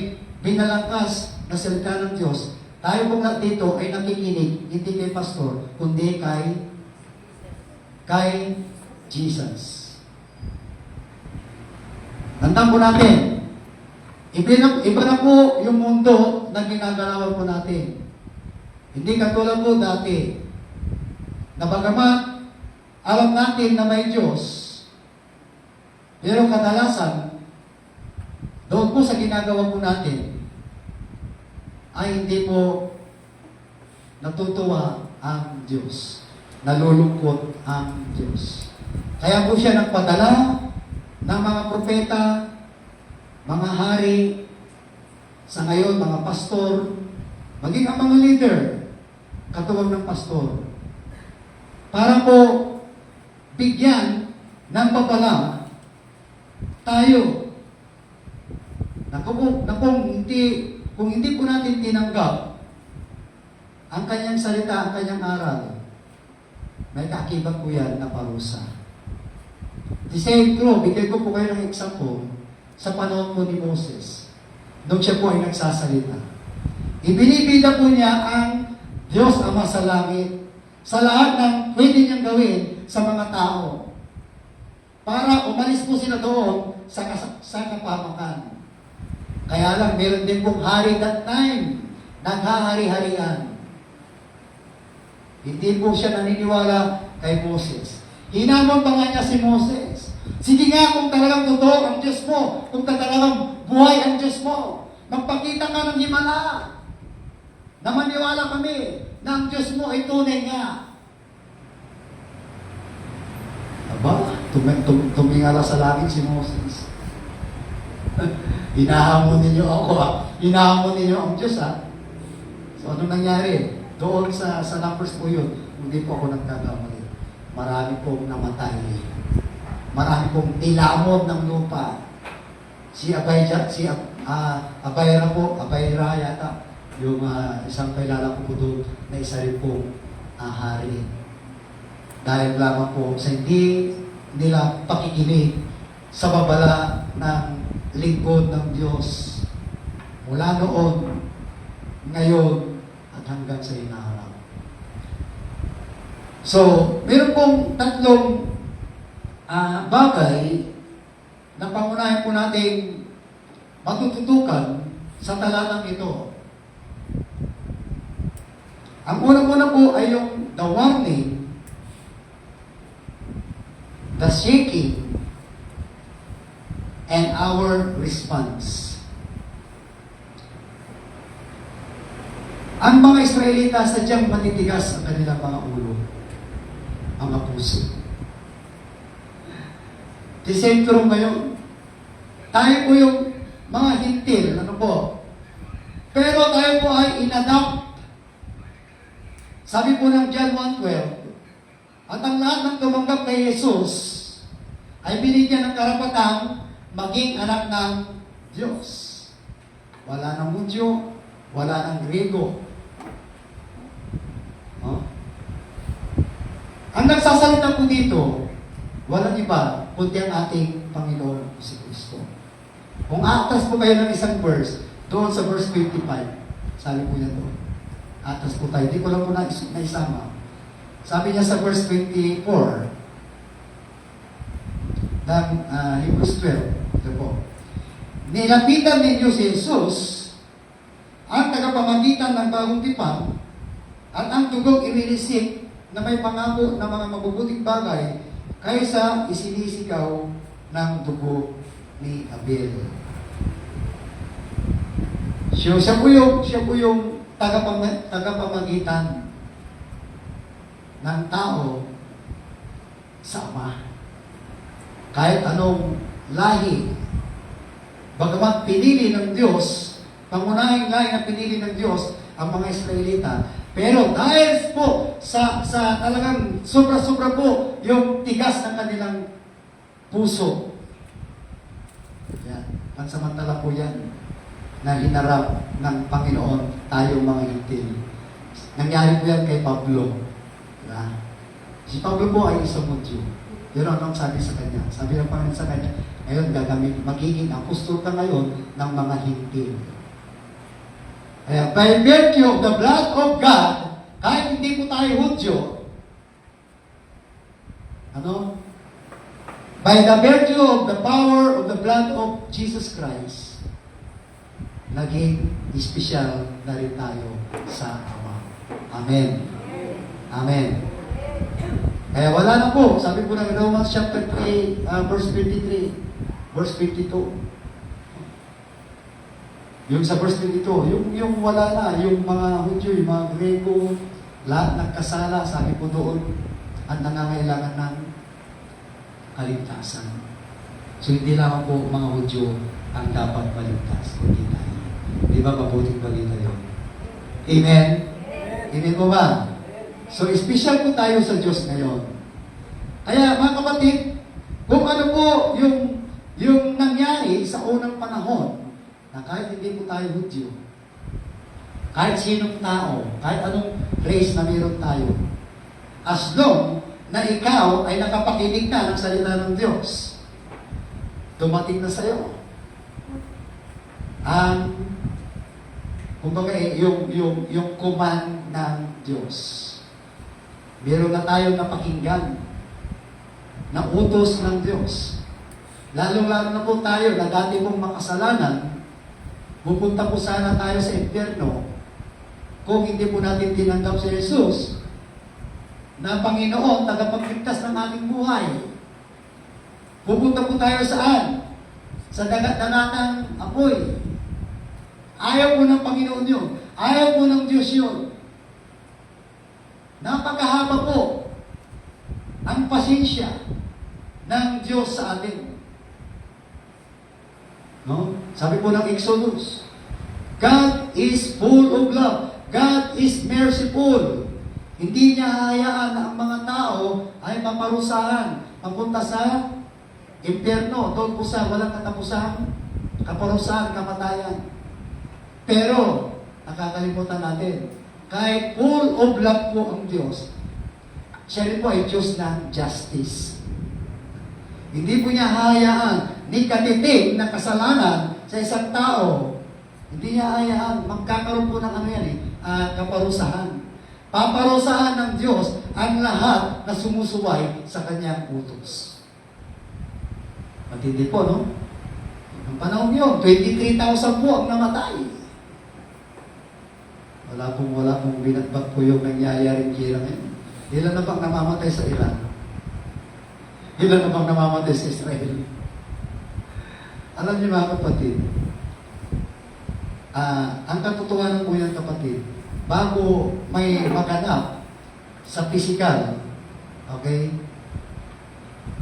binalangkas na salita ng Diyos, tayo po nga dito ay nakikinig, hindi kay pastor, kundi kay Jesus. Tandaan po natin, iba na po yung mundo na ginagalawan po natin. Hindi katulad po dati, na bagamat alam natin na may Diyos, pero kadalasan, doon po sa ginagawa po natin, ay hindi po natutuwa ang Diyos. Nalulungkot ang Diyos. Kaya po siya nagpadala ng mga propeta, mga hari, sa ngayon, mga pastor, maging ang mga leader, katuwang ng pastor, para po bigyan ng babala tayo na kung hindi po natin tinanggap ang kanyang salita, ang kanyang aral, may kaakibat po yan na parusa. The same true, bigay ko po kayo ng example sa panahon po ni Moses. Doon siya po ay nagsasalita. Ibinibida po niya ang Diyos Ama sa langit sa lahat ng pwede niyang gawin sa mga tao para umalis po sila doon sa kapamakan. Kaya lang, meron din pong hari that time, naghahari-harian. Hindi po siya naniniwala kay Moses. Hinamon pa nga niya si Moses. Sige nga, kung talagang totoo ang Diyos mo, kung talagang buhay ang Diyos mo, magpakita ka ng himala na maniwala kami na ang Diyos mo ay tunay nga. Aba, tumingala sa langit si Moses. Hinahamon ninyo ako Hinahamon ninyo ang Diyos So anong nangyari? Doon sa numbers po yun, hindi po ako nagkakamali. Marami pong namatay. Marami pong nilamon ng lupa. Si Abayra yata, yung isang kailala ko po doon na isa rin pong hari. Dahil lamang po sa hindi nila pakikinig sa babala ng lingkod ng Diyos. Mula noon, ngayon, at hanggang sa inaharap. So, meron pong tatlong bagay na pangunahin po natin matututukan sa talatang ito. Ang unang-una po ay yung the warning, the shaking, and our response. Ang mga Israelita sadyang matitigas ang kanilang mga ulo. Ang puso. Di sentro ngayon. Tayo po yung mga hintil, ano po? Pero tayo po ay inadapt. Sabi po ng John 1:12, at ang lahat ng tumanggap kay Jesus ay binigyan ng karapatang maging anak ng Diyos. Wala ng Hudyo, wala ng Grego. Oh? Ang nagsasalita po dito, walang iba, kundi ang ating Panginoon si Kristo. Kung atas po kayo ng isang verse, doon sa verse 25, sabi po niya doon, atas po tayo, di ko lang po naisama. Sabi niya sa verse 24, ng Hebrews 12, ito po, nilapitan ninyo si Jesus, ang tagapamagitan ng bagong tipan, at ang tugong inilisik na may pangako ng mga mabubuting bagay kaysa isinisigaw ng dugo ni Abel. Siya po yung tagapamagitan ng tao sa Ama. Kahit anong lahi, bagamat pinili ng Diyos, pangunahing lahi na pinili ng Diyos ang mga Israelita, pero dahil po sa talagang sobra-sobra po yung tigas ng kanilang puso. Yan. Pansamantala po yan na hinarap ng Panginoon tayo mga hintil. Nangyari po yan kay Pablo. Diba? Si Pablo po ay isang Hudyo. Pero anong sabi sa kanya? Sabi ng Panginoon sa kanya, ngayon magiging apostol ka ngayon ng mga hintil. Kaya by virtue of the blood of God, kahit hindi po tayo Hudyo, by the virtue of the power of the blood of Jesus Christ, naging espesyal na rin tayo sa Ama. Amen. Amen. Kaya wala na po, sabi po ng Romans chapter 3, verse 53, verse 52. Yung sa verse 22, yung wala na, yung mga Hudyo, yung mga Grego, lahat nagkasala, sabi po doon, ang nangangailangan ng kaligtasan. So hindi lamang po mga Hudyo ang dapat maligtas, kundi tayo. Di ba mabuting balita yun? Amen? Amen po ba? So, special po tayo sa Diyos ngayon. Kaya, mga kapatid, kung ano po yung nangyari sa unang panahon, na kahit hindi po tayo Hudyo, kahit sinong tao, kahit anong race na meron tayo, as long na ikaw ay nakapakinig na ng salita ng Diyos, dumating na sa'yo ang kumbaga yung command ng Diyos. Meron na tayong napakinggan na utos ng Diyos. Lalong-lalo na po tayo na dati pong makasalanan, pupunta po sana tayo sa impyerno kung hindi po natin tinanggap si Jesus na Panginoon, tagapagligtas ng ating buhay. Pupunta po tayo saan? Sa dagat-dagatang apoy. Ayaw po ng Panginoon yun. Ayaw po ng Diyos yun. Napakahaba po ang pasensya ng Diyos sa atin. No? Sabi po ng Exodus, God is full of love. God is merciful. Hindi niya hahayaan na ang mga tao ay maparusahan, mapunta sa impyerno, doon po sa walang katapusan, kaparusahan, kamatayan. Pero, nakakalimutan natin, kahit full of love po ang Diyos, siya rin po ay Diyos ng justice. Hindi po niya hahayaan ni katiting na kasalanan sa isang tao. Hindi niya hahayaan, magkakaroon po ng kaparusahan. Paparusahan ng Diyos ang lahat na sumusuway sa kanyang utos. Matindi po, no? Ang panahon yun, 23,000 po ang namatay. Wala pong binatbat po yung nangyayaring kira ngayon. Ilan na bang namamatay sa Iran? Ilan na bang namamatay sa Israel? Alam niyo mga kapatid, ang katotohanan po yan kapatid, bago may maganap sa pisikal Okay?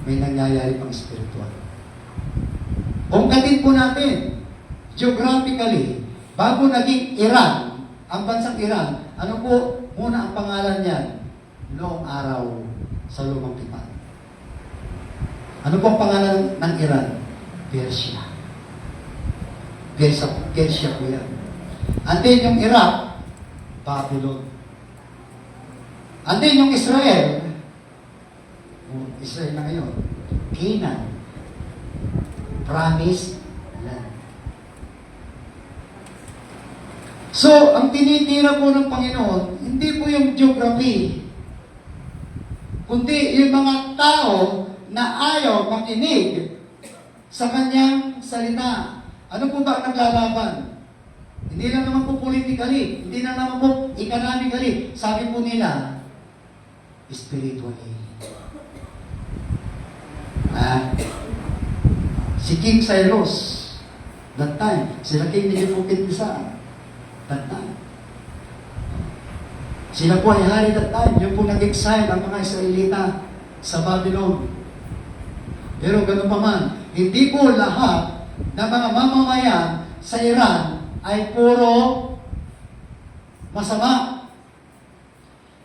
May nangyayari pang spiritual. Ungkatin po natin, geographically, bago naging Iran, ang bansang Iran, ano po muna ang pangalan niyan noong araw sa Lumang Tipan? Ano po ang pangalan ng Iran? Persia. Persia po yan. And then yung Iraq, Babylon. And then yung Israel na ngayon, Canaan. Promised land. So, ang tinitira po ng Panginoon, hindi po yung geography, kundi yung mga tao na ayaw makinig sa kanyang salita. Ano po ba ang naglalaban? Hindi lang naman po politically, hindi lang naman po economically. Sabi po nila, spiritually. Si King Cyrus, that time, sila King Nebuchadnezzar, that time. Sila po ay hari that time, yung po nag-exile ang mga Israelita sa Babylon. Pero ganoon pa man, hindi po lahat ng mga mamamayan sa Iran ay puro masama.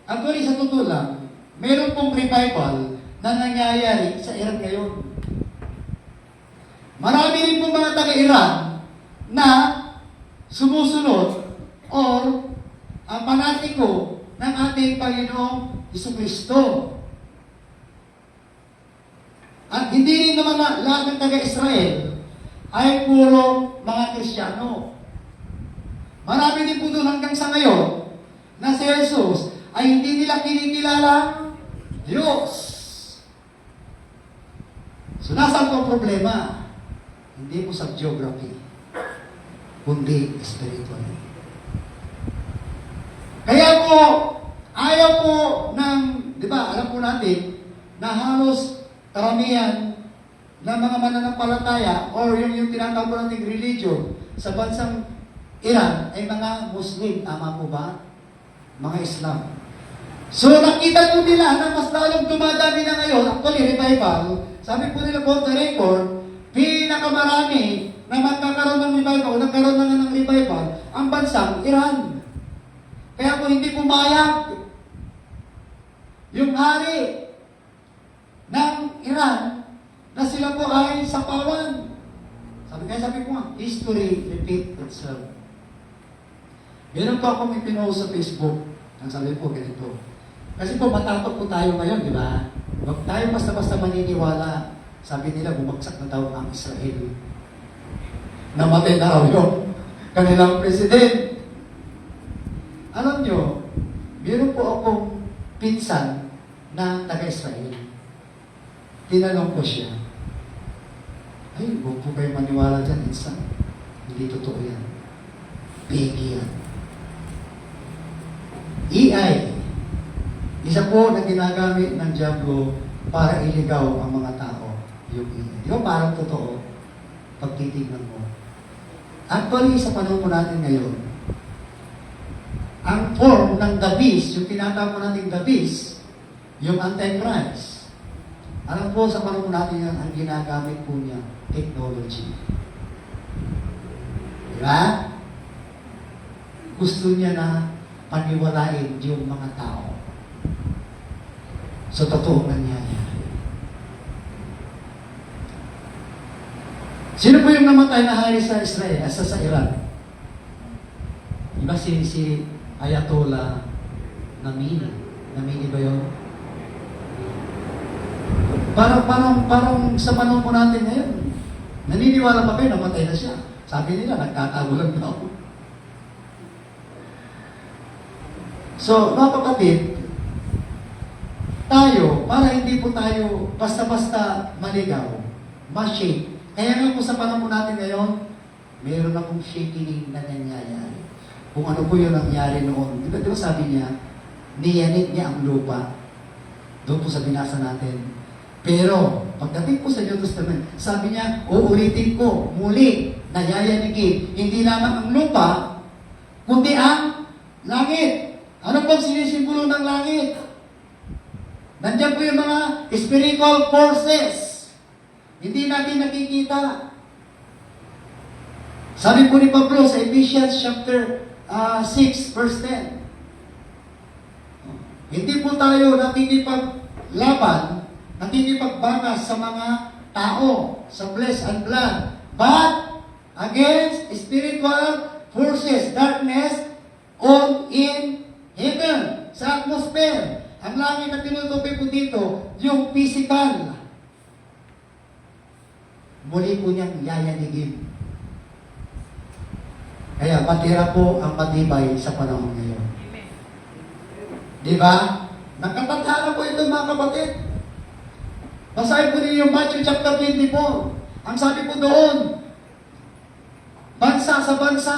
Actually, sa totoo lang, meron pong revival na nangyayari sa Iran ngayon. Marami rin pong mga taga-Iran na sumusunod or ang panatiko ng ating Panginoong Jesucristo. At hindi rin naman lahat ng taga-Israel ay puro mga Kristiyano. Marami din po doon hanggang sa ngayon na si Jesus ay hindi nila kinikilala Diyos. So, nasaan po ang problema? Hindi po sa geography, kundi spiritually. Kaya po, ayaw po ng, di ba, alam po natin, na halos karamihan ng mga mananampalataya or yung tinatawag po nating religion sa bansang Iran ay mga Muslim. Tama po ba? Mga Islam. So, nakita po nila na mas lalong dumadami na ngayon, actually, revival, sabi po nila po, the record, pinakamarami na magkakaroon ng revival, o nagkaroon na ng revival, ang bansang Iran. Kaya po hindi pumayag yung hari ng Iran na sila po ay sapawan. Sabi ko nga, history repeat itself. Meron po akong ipinost sa Facebook. Ang sabi po ganito. Kasi po matakot po tayo ngayon, di ba? Huwag tayo basta-basta maniniwala. Sabi nila, bumagsak na daw ang Israel. Namatay na raw yung kanilang president. Alam nyo, meron po akong pinsan na taga-Israel. Tinanong ko siya, ay, huwag po kayo maniwala dyan, insan. Hindi totoo yan. Pegi yan. AI, isa po na ginagamit ng Diablo para iligaw ang mga tao. Yung AI. Di ba parang totoo? Pag titignan mo. Actually, sa panahon po natin ngayon, ang form ng the beast, yung tinatawag po natin the beast, yung Antichrist, alam po sa panahon po natin yan, ang ginagamit po niya, technology. Di ba? Gusto niya na paniwalain yung mga tao. So, totoo nangyayari. Sino po yung namatay na hari sa Israel, sa Iran? Diba si Ayatollah Namini? Namini ba yun? Parang sa panahon po natin ngayon, naniniwala pa kayo, namatay na siya. Sabi nila, nagtatago lang daw. So, mga kapatid, tayo, para hindi po tayo basta-basta maligaw, ma-shake. Kaya nga po sa panahon natin ngayon, meron akong shaking na nangyayari. Kung ano po yung nangyari noon. Di ba sabi niya, niyanit niya ang lupa. Doon po sa binasa natin. Pero, pagdating po sa New Testament, sabi niya, uulitin ko, muli, nayayanigin, hindi lamang ang lupa, kundi ang langit. Ano pong sinisimbolo ng langit? Nandiyan po yung mga spiritual forces. Hindi natin nakikita. Sabi po ni Pablo sa Ephesians chapter 6 verse 10. Hindi po tayo nakikipaglaban, nakikipagbangas sa mga tao, sa flesh and blood, but against spiritual forces, darkness on in heaven, sa atmosphere. Ang langit na tinutukoy po dito, yung physical. Muli po niyang yayanigin. Kaya matira po ang matibay sa panahon ngayon. Di ba? Nagkatadhana po ito mga kapatid. Basahin po ninyo yung Matthew chapter 24. Ang sabi po doon, bansa sa bansa,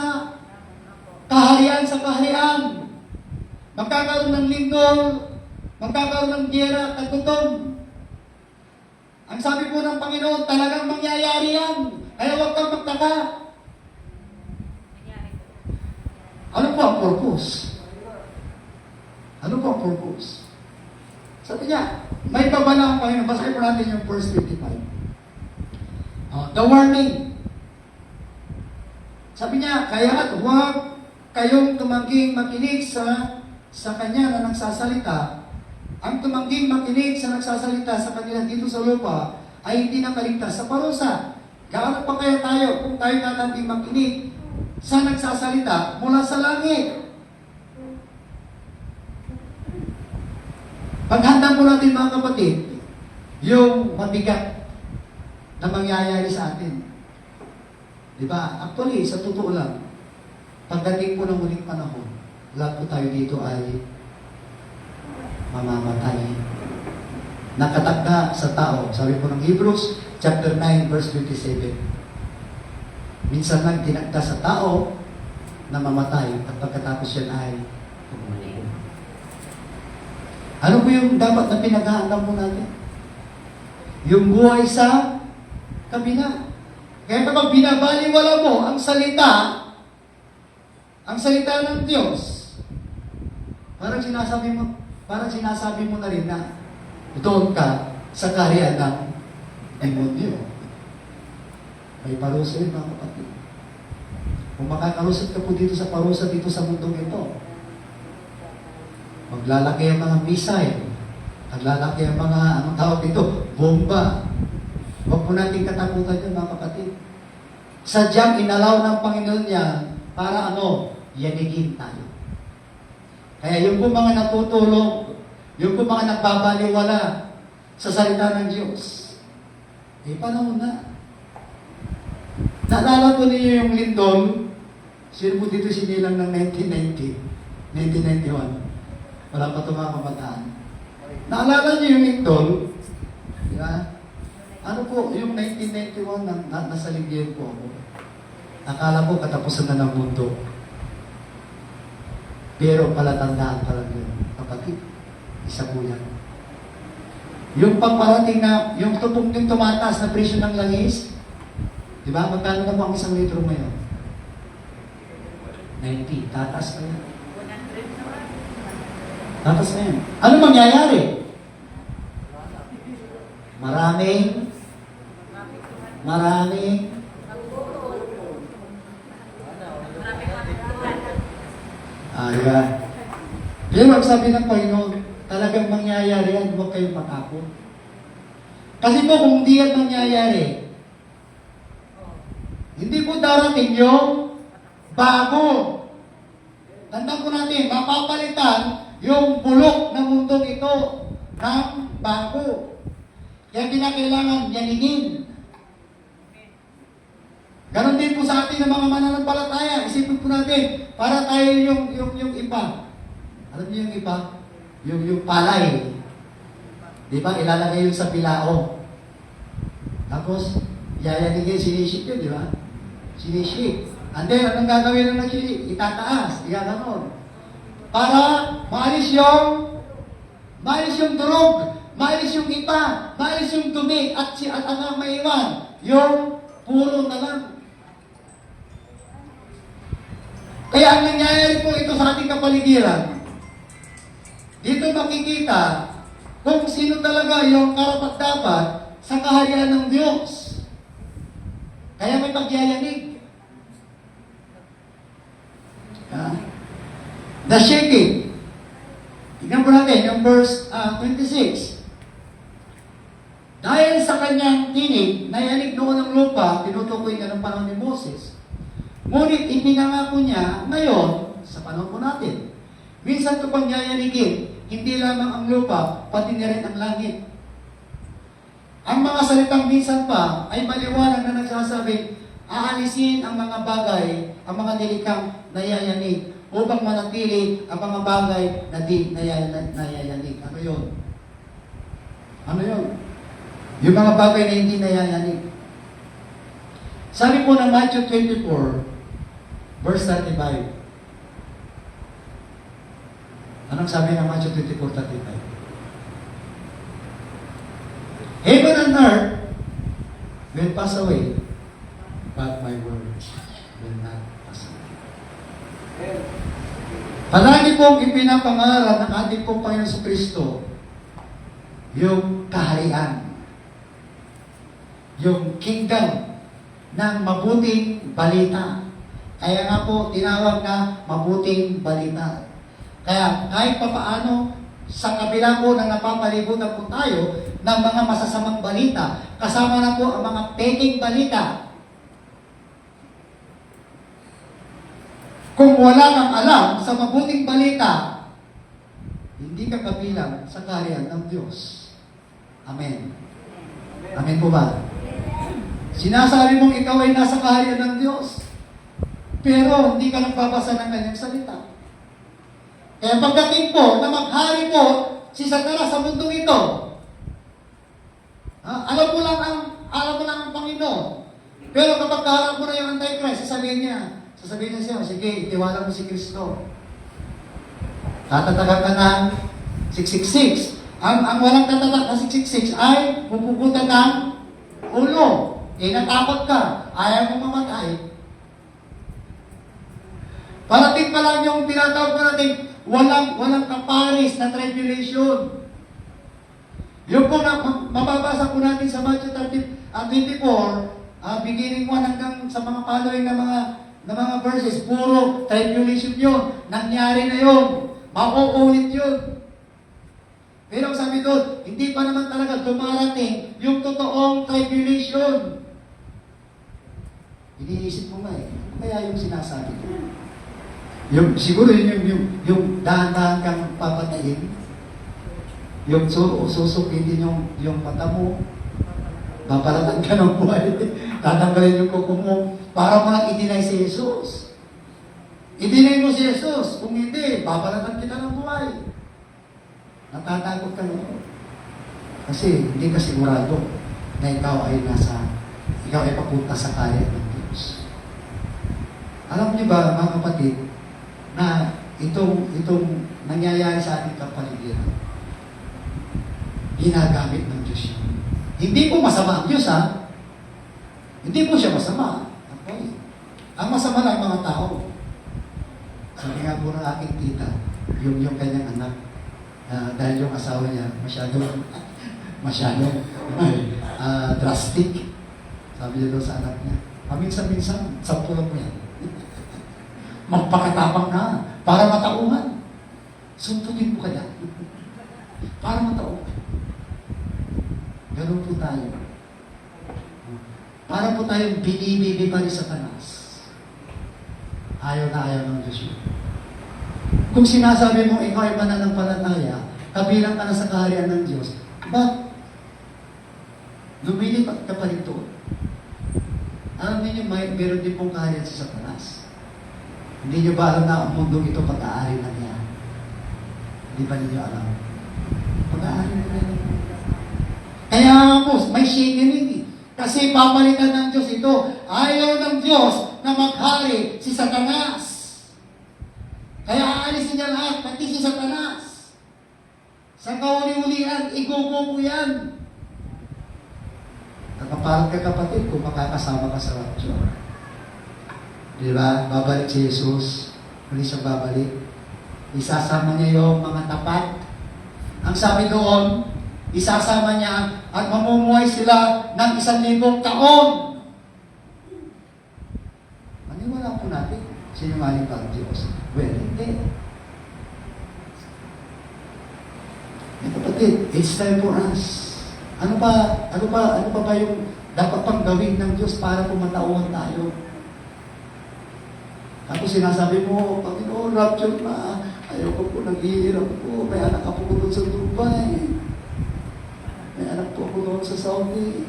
kaharian sa kaharian, magkakaroon ng lindol, magkakaroon ng giyera, kagutom. Ang sabi po ng Panginoon, talagang mangyayari yan. Kaya huwag kang magtaka. Ano po ang purpose? Ano po ang purpose? Sabi niya, may babala ang Panginoon. Basahin po natin yung verse 55. The warning. Sabi niya, kaya huwag kayong tumangging makinig sa kanya na nagsasalita. Ang tumangging makinig sa nagsasalita sa kanila dito sa lupa ay hindi nakaligtas sa parusa. Gaano pa kaya tayo kung tayo natangging makinig sa nagsasalita mula sa langit? Paghanda po natin mga kapatid, yung mabigat na mangyayari sa atin. Diba? Actually, sa totoo lang, pagdating po ng muling panahon, lahat po tayo dito ay mamamatay. Nakatakda sa tao. Sabi po ng Hebrews, chapter 9, verse 27. Minsan lang tinakda sa tao na mamatay at pagkatapos yan ay tumulo. Ano po yung dapat na pinag-aandam mo natin? Yung buhay sa kabila. Kaya kapag binabaliwala mo ang salita ng Diyos, parang sinasabi mo na rin na doon ka sa kaharian ng demonyo. May parusa yun mga kapatid. Kung makakalusot ka po dito sa parusa dito sa mundong ito, maglalaki ang mga missile, maglalaki ang mga, anong tawag dito, bomba. Huwag po natin katakutan yun mga kapatid. Sadyang inalaw ng Panginoon niya para yanigin tayo. Kaya yung po mga natutulog, yung po mga nagbabaliwala sa salita ng Diyos, panahon na. Naalala ko niyo yung lindol, sino po dito sinilang ng 1991. Wala pa ito mga kabataan. Naalala niyo yung lindol, di ba? Ano po, yung 1991, nasa Ligyan po ako. Akala ko katapusan na ng mundo. Pero palatandaan pa lang yun. Kapatid, isa po yan. Yung pagparating na, yung tumataas na presyo ng langis, di ba? Magkano na po ang 1 litro ngayon? 90. Tataas na yan. Tataas na yan. Ano mangyayari? Maraming yeah. Pero ang sabi ng Panginoon, talagang mangyayari yan, huwag kayong matakot. Kasi po kung hindi yan mangyayari, hindi po darating yung bago. Tandaan po natin, mapapalitan yung bulok ng mundong ito ng bago. Kaya kinakailangan yanigin. Ganon din po sa atin ng mga mananampalataya. Isipin po natin, para tayo yung iba. Alam niyo yung iba? Yung palay. Di ba? Ilalagay yun sa pilao. Tapos, yayanigin, sinisip yun, di ba? Sinisip. And then, anong gagawin ng nagsinisip? Itataas. Ganon. Para maalis yung durog, maalis yung ipa, maalis yung dumi, at ang maiwan, yung puro na lang. Kaya ang nangyayari po ito sa ating kapaligiran, dito makikita kung sino talaga yung karapat-dapat sa kaharian ng Diyos. Kaya may pagyayanig. The shaking. Tignan po natin yung verse 26. Dahil sa kanyang tinig, nayanig noon ng lupa, tinutukoy ka ng panahon ni Moses. Ngunit ipinangako niya ngayon, sa panahon po natin, minsan ito pang yayanigin, hindi lamang ang lupa, pati na rin ang langit. Ang mga salitang minsan pa ay maliwanag na nagsasabing, aalisin ang mga bagay, ang mga nilikang nayayanig, upang manatili ang mga bagay na di nayayanig. Ano yun? Ano yun? Yung mga bagay na hindi nayayanig. Sabi po ng Matthew 24, verse 35. Anong sabi ng Matthew 24:35? Heaven and earth will pass away, but my words will not pass away. Palagi pong ipinapangaral ng ating pong Panginoon Kristo yung kaharian, yung kingdom ng mabuting balita. Kaya nga po tinawag na mabuting balita. Kaya kahit papaano, sa kabila po na napapalibutan po tayo ng mga masasamang balita, kasama na po ang mga peking balita. Kung wala kang alam sa mabuting balita, hindi ka kabilang sa kaharian ng Diyos. Amen. Amen po ba? Sinasabi mong ikaw ay nasa kaharian ng Diyos, pero hindi ka nagbabasa ng kanyang salita. Kaya pagdating po na maghari po si Satanas sa mundong ito, alam mo lang ang Panginoon. Pero kapag kaharap mo na yung Antichrist, sasabihin niya siya, sige, itiwala mo si Kristo. Tatatagan ka ng 666. Ang walang tatatak na 666 ay pupugutan ng ulo. Natakot ka, ayaw mo mamatay. Parating pa lang yung tinatawag pa natin, walang kaparis na tribulation. Yung po na mababasa po natin sa Matthew 24, beginning 1 hanggang sa mga following na mga verses, puro tribulation yun. Nangyari na yun. Mauulit yun. Pero sabi doon, hindi pa naman talaga dumarating yung totoong tribulation. Iniisip mo nga kaya yung sinasabi ko. Siguro yung dahan-dahan kang papatayin, yung susukitin yung mata mo, babalatan ka ng buhay, tatanggalin yung kuko mo, para mga i-deny si Jesus. I-deny mo si Jesus, kung hindi, babalatan kita ng buhay. Natatakot ka noon. Kasi hindi ka sigurado na ikaw ay papunta sa kaya ng Diyos. Alam niyo ba, mga kapatid, na itong nangyayari sa ating kapaligiran, ginagamit ng Diyos yun. Hindi po masama ang Diyos, ha? Hindi po siya masama. Okay. Ang masama lang mga tao. Sabi nga po ng aking tita, yung kanyang anak, dahil yung asawa niya masyadong drastic. Sabi niya doon sa anak niya, paminsan-minsan, 10 lang mo yan. Magpakatapang na, para matauhan. Suntukin mo kaya. Para matauhan. Ganun po tayo. Para po tayong binibibi pa ni Satanas. Ayaw na ayaw ng Diyos yun. Kung sinasabi mo ikaw ay mananampalataya, kabilang ka na sa kaharian ng Diyos, but lumilipat ka pa rito. Alam niyo, meron din pong kaharian si Satanas. Hindi niyo ba alam na ang mundong ito pag-aari na niya? Hindi ba niyo alam? Pag-aari na niya. Kaya po, may shaking. Kasi papalitan ng Diyos ito. Ayaw ng Diyos na maghari si Satanas. Kaya aalisin niya lahat, pati si Satanas. Sa kauli-ulian, igugo mo yan. Nakaparang ka kapatid kung makakasama ka sa rapture. Di ba? Babalik si Jesus. Muli siyang babalik. Isasama niya yung mga tapat. Ang sabi doon, isasama niya at mamumuhay sila ng 1,000 taon. Maniwala po natin, sinungaling ba ang Diyos? Well, hindi. Kapatid, it's time for us. Ano pa ba yung dapat pang gawin ng Diyos para pumatauhan tayo? Tapos sinasabi mo, Panginoon, rapture na. Ayaw ko po, nag-iirap po. May anak ako po doon sa Dubai. May anak po ako doon sa Saudi.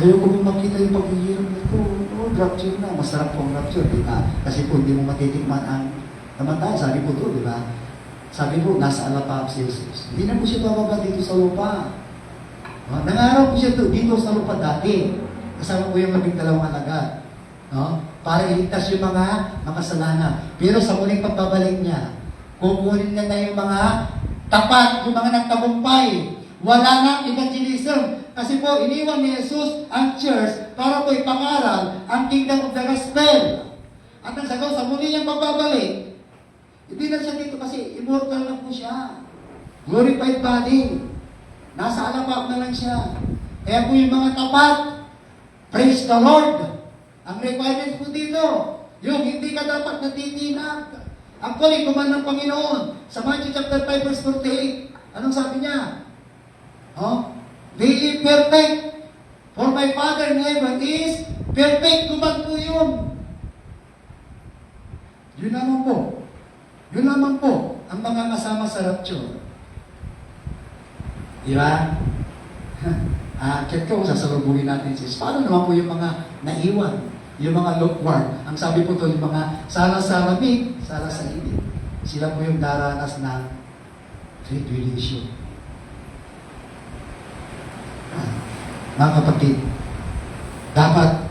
Ayaw ko po makita yung pag-iirap nito. No, rapture na. Masarap po ang rapture, di ba? Kasi po hindi mo matitikman ang namatay. Sabi po to, di ba? Sabi po, nasa alapa si Jesus. Hindi na po siya bababa dito sa lupa. No? Nangarap po siya dito sa lupa dati. Kasama po yung 12 alagad. No? Para iligtas yung mga makasalanan. Pero sa muling pagbabalik niya, kukunin niya na yung mga tapat, yung mga nagtagumpay. Wala nang evangelism. Kasi po, iniwan ni Jesus ang church para po ipangaral ang kingdom of the gospel. At ang sagaw, sa muli niyang pagbabalik, hindi na siya dito kasi immortal na po siya. Glorified body. Nasa alabak na lang siya. Kaya po yung mga tapat, praise the Lord. Ang requirements po dito, yung hindi ka dapat natitinag. Actually, kuman ng Panginoon, sa Matthew chapter 5 verse 48, anong sabi niya? Be ye perfect, for my Father in heaven is perfect. Kuman po yun. Yun naman po. Yun naman po ang mga kasama sa rapture. Di ba? Check ko, sasalubungin natin sis. Paano naman po yung mga naiwan? Yung mga lukewarm. Ang sabi po to, yung mga sala sa lamig, sala sa init. Sila po yung daranas ng tribulation. Mga kapatid, dapat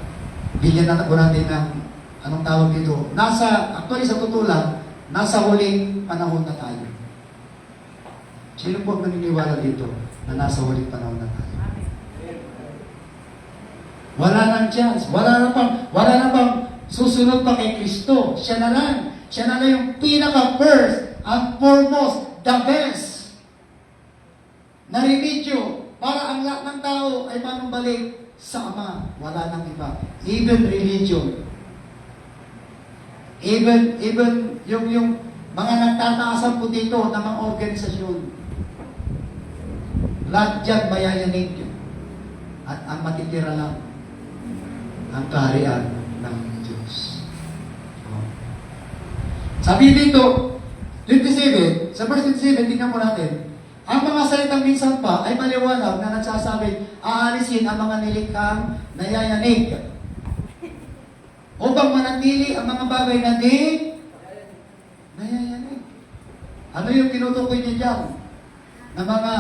bigyan na po natin ng anong tawag dito. Actually sa totoo lang, nasa huling panahon na tayo. Sino po ang naniniwala dito na nasa huling panahon na tayo? Wala nang chance. Wala na pang susunod pa kay Kristo. Siya na lang. Siya na lang yung pinaka-first and foremost, the best na religion para ang lahat ng tao ay manumbalik sa Ama. Wala nang iba. Even religion. Even yung mga nagtataasan po dito ng mga organisasyon. Lahat dyan mayayanig. At ang matitira lang ang kaharian ng Diyos. Sabi dito, 27, sa verse 27, tingnan po natin, ang mga salitang minsan pa ay maliwanag na nagsasabi, aalisin ang mga nilikhang nayayanig upang manatili ang mga bagay na di nayayanig. Ano yung tinutukoy niya dyan? Na mga,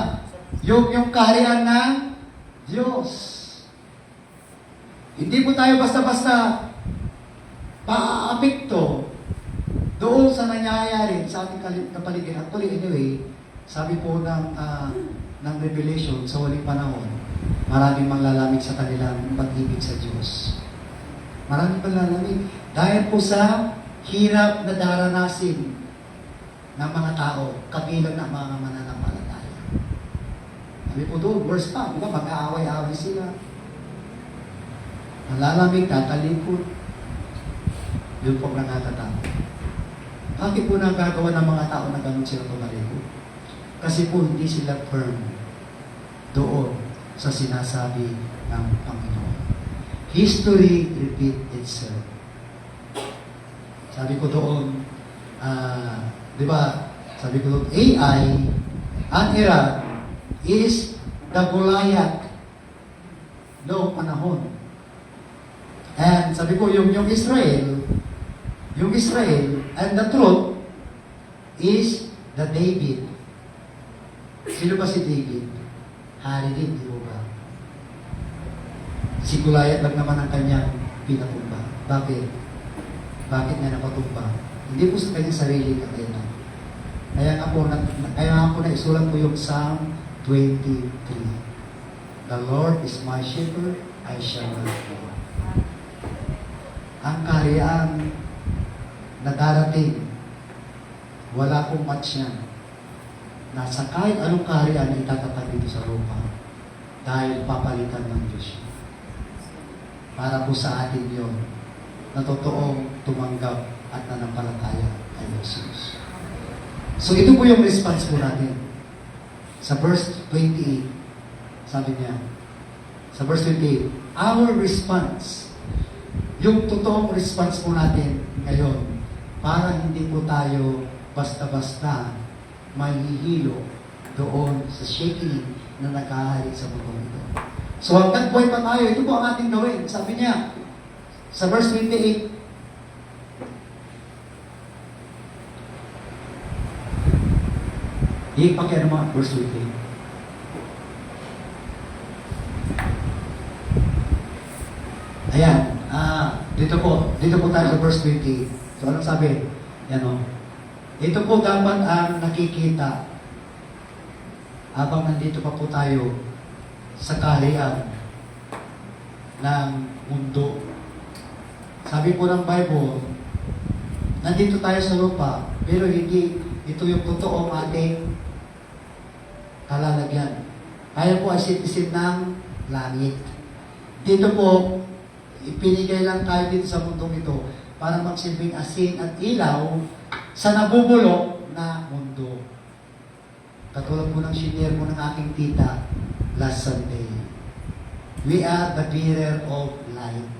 yung kaharian ng Diyos. Hindi po tayo basta-basta paaapekto doon sa nangyayari sa ating kapaligiran. Actually, anyway, sabi po ng Revelation sa huling panahon, maraming manglalamig sa kanilang pag-ibig sa Diyos. Maraming manglalamig. Dahil po sa hirap na daranasin ng mga tao, kabilang ng mga mananampalataya. Sabi po doon, verse pa, diba, mag-aaway-aaway sila. Malalamig, tatalikod. Yun po nakakatakot. Bakit po nagagawa ng mga tao na gano'n sila tumalikod? Kasi po hindi sila firm doon sa sinasabi ng Panginoon. History repeat itself. Sabi ko doon, di ba, sabi ko doon, AI, ang Iraq is the Goliath noong panahon. And sabi ko, yung Israel and the truth is the David. Sino ba si David? Hari din, di ba? Si Goliath lang naman ang kanyang pinatumba. Bakit? Bakit niya napatumba? Hindi po sa kanyang sarili kakailan. Kaya nga po naisulat po yung Psalm 23. The Lord is my shepherd, I shall not want. Ang kaharian na darating, wala pong match yan. na sa kahit anong kaharian na itatapag dito sa lupa dahil papalitan ng Diyos. Para po sa atin yun na totoong tumanggap at nanampalataya kay Jesus. So ito po yung response po natin. Sa verse 28, sabi niya, sa verse 28, our response, yung totoong response po natin ngayon, para hindi po tayo basta-basta mahihilo doon sa shaking na nakahari sa mundo ito. So hanggang buhay pa tayo, ito po ang ating gawin. Sabi niya, sa verse 28, ipakyan mo verse 28. Ayan, dito po tayo sa verse 28. So anong sabi? Yan o. Ito po dapat ang nakikita habang nandito pa po tayo sa kaharian ng mundo. Sabi po ng Bible, nandito tayo sa lupa, pero hindi ito yung totoong ating kalalagyan. Tayo po ay citizen ng langit. Dito po, ipinigay lang tayo dito sa mundong ito para magsilbing asin at ilaw sa nabubulok na mundo. Katulad po ng senior mo ng aking tita last Sunday. We are the bearer of light.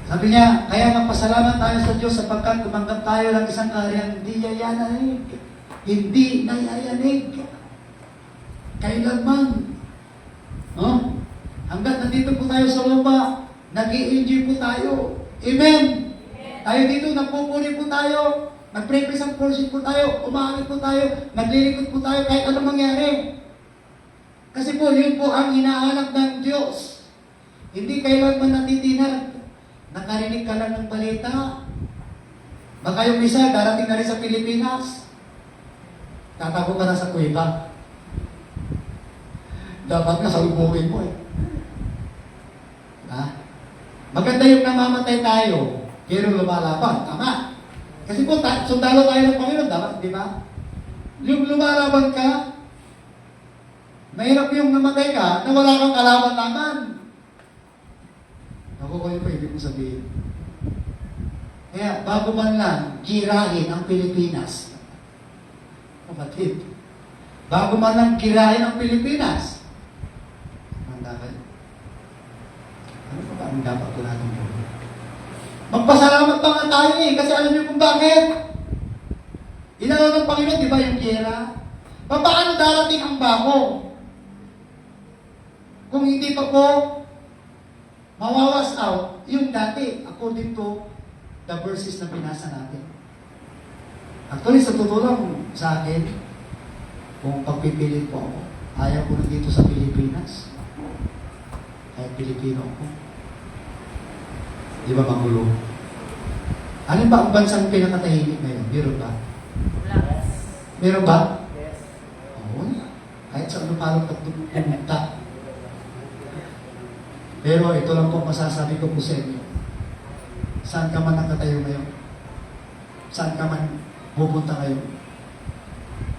Sabi niya, kaya magpasalamat tayo sa Diyos sapagkat tumanggap tayo ng isang kaharian hindi yayanig. Hindi nayayanig. Kailanman. No? Hanggat nandito po tayo sa lupa, nag-i-enjoy po tayo. Amen? Tayo dito, nagpupuri po tayo, nag-praise and worship po tayo, umamit po tayo, naglilikod po tayo kahit anong mangyari. Kasi po, yun po ang hinahanap ng Diyos. Hindi kailanman natitinag. Nakarinig ka lang ng balita. Baka yung isa, darating na rin sa Pilipinas. Tatago ka na sa kuweba. Dapat nga salubungin mo eh. Ha? Maganda yung namamatay tayo, pero lumalaban. Tama. Kasi po, sundalo tayo ng Panginoon, dapat, di ba? Yung lumalaban ka, mahirap yung namatay ka na wala kang kalaban-laban. Ako ko yung pwede kong sabihin. Kaya, bago man lang, girahin ang Pilipinas. Kapatid, bago man lang girahin ang Pilipinas, ang dapat, ano pa ba ang dapat ko natin gawin? Magpasalamat pa nga tayo eh, kasi alam niyo kung bakit? Inalaw ng Panginoon, di ba yung gera? Paano darating ang bago? Kung hindi pa po mawawas out yung dati, according to the verses na pinasa natin. Actually, sa totoo lang sa akin, kung pagpipilit po ako, ayaw ko na dito sa Pilipinas. Kahit Pilipino ako. Di ba magulo? Ano ba ang bansang pinakatahimik ngayon? Meron ba? Meron ba? Yes. Oo. Kahit sa lupalong pumunta. Pero ito lang po masasabi ko po sa inyo. Saan ka man nakatayo ngayon? Saan ka man pupunta ngayon?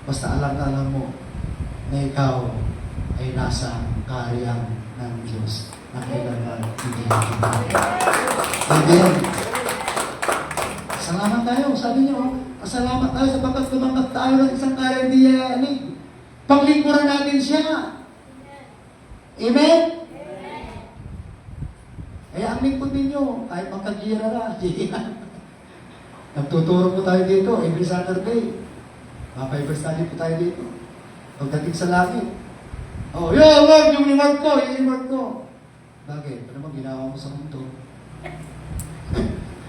Basta alam mo na ikaw ay nasa kaharian ng Diyos na kailangan hindi natin. Amen. Salamat tayo. Sabi niyo, pasalamat tayo sapagkat tumanggap tayo ng isang kaharian hindi yayanig. Paglingkuran natin siya. Amen? Kaya ang lingkod ninyo, kahit magkagira na, nagtuturo po tayo dito every Saturday. Mga study po tayo dito. Pagdating sa langit. Oh, Lord, yung reward ko. Bakit? Ano bang ginawa mo sa mundo?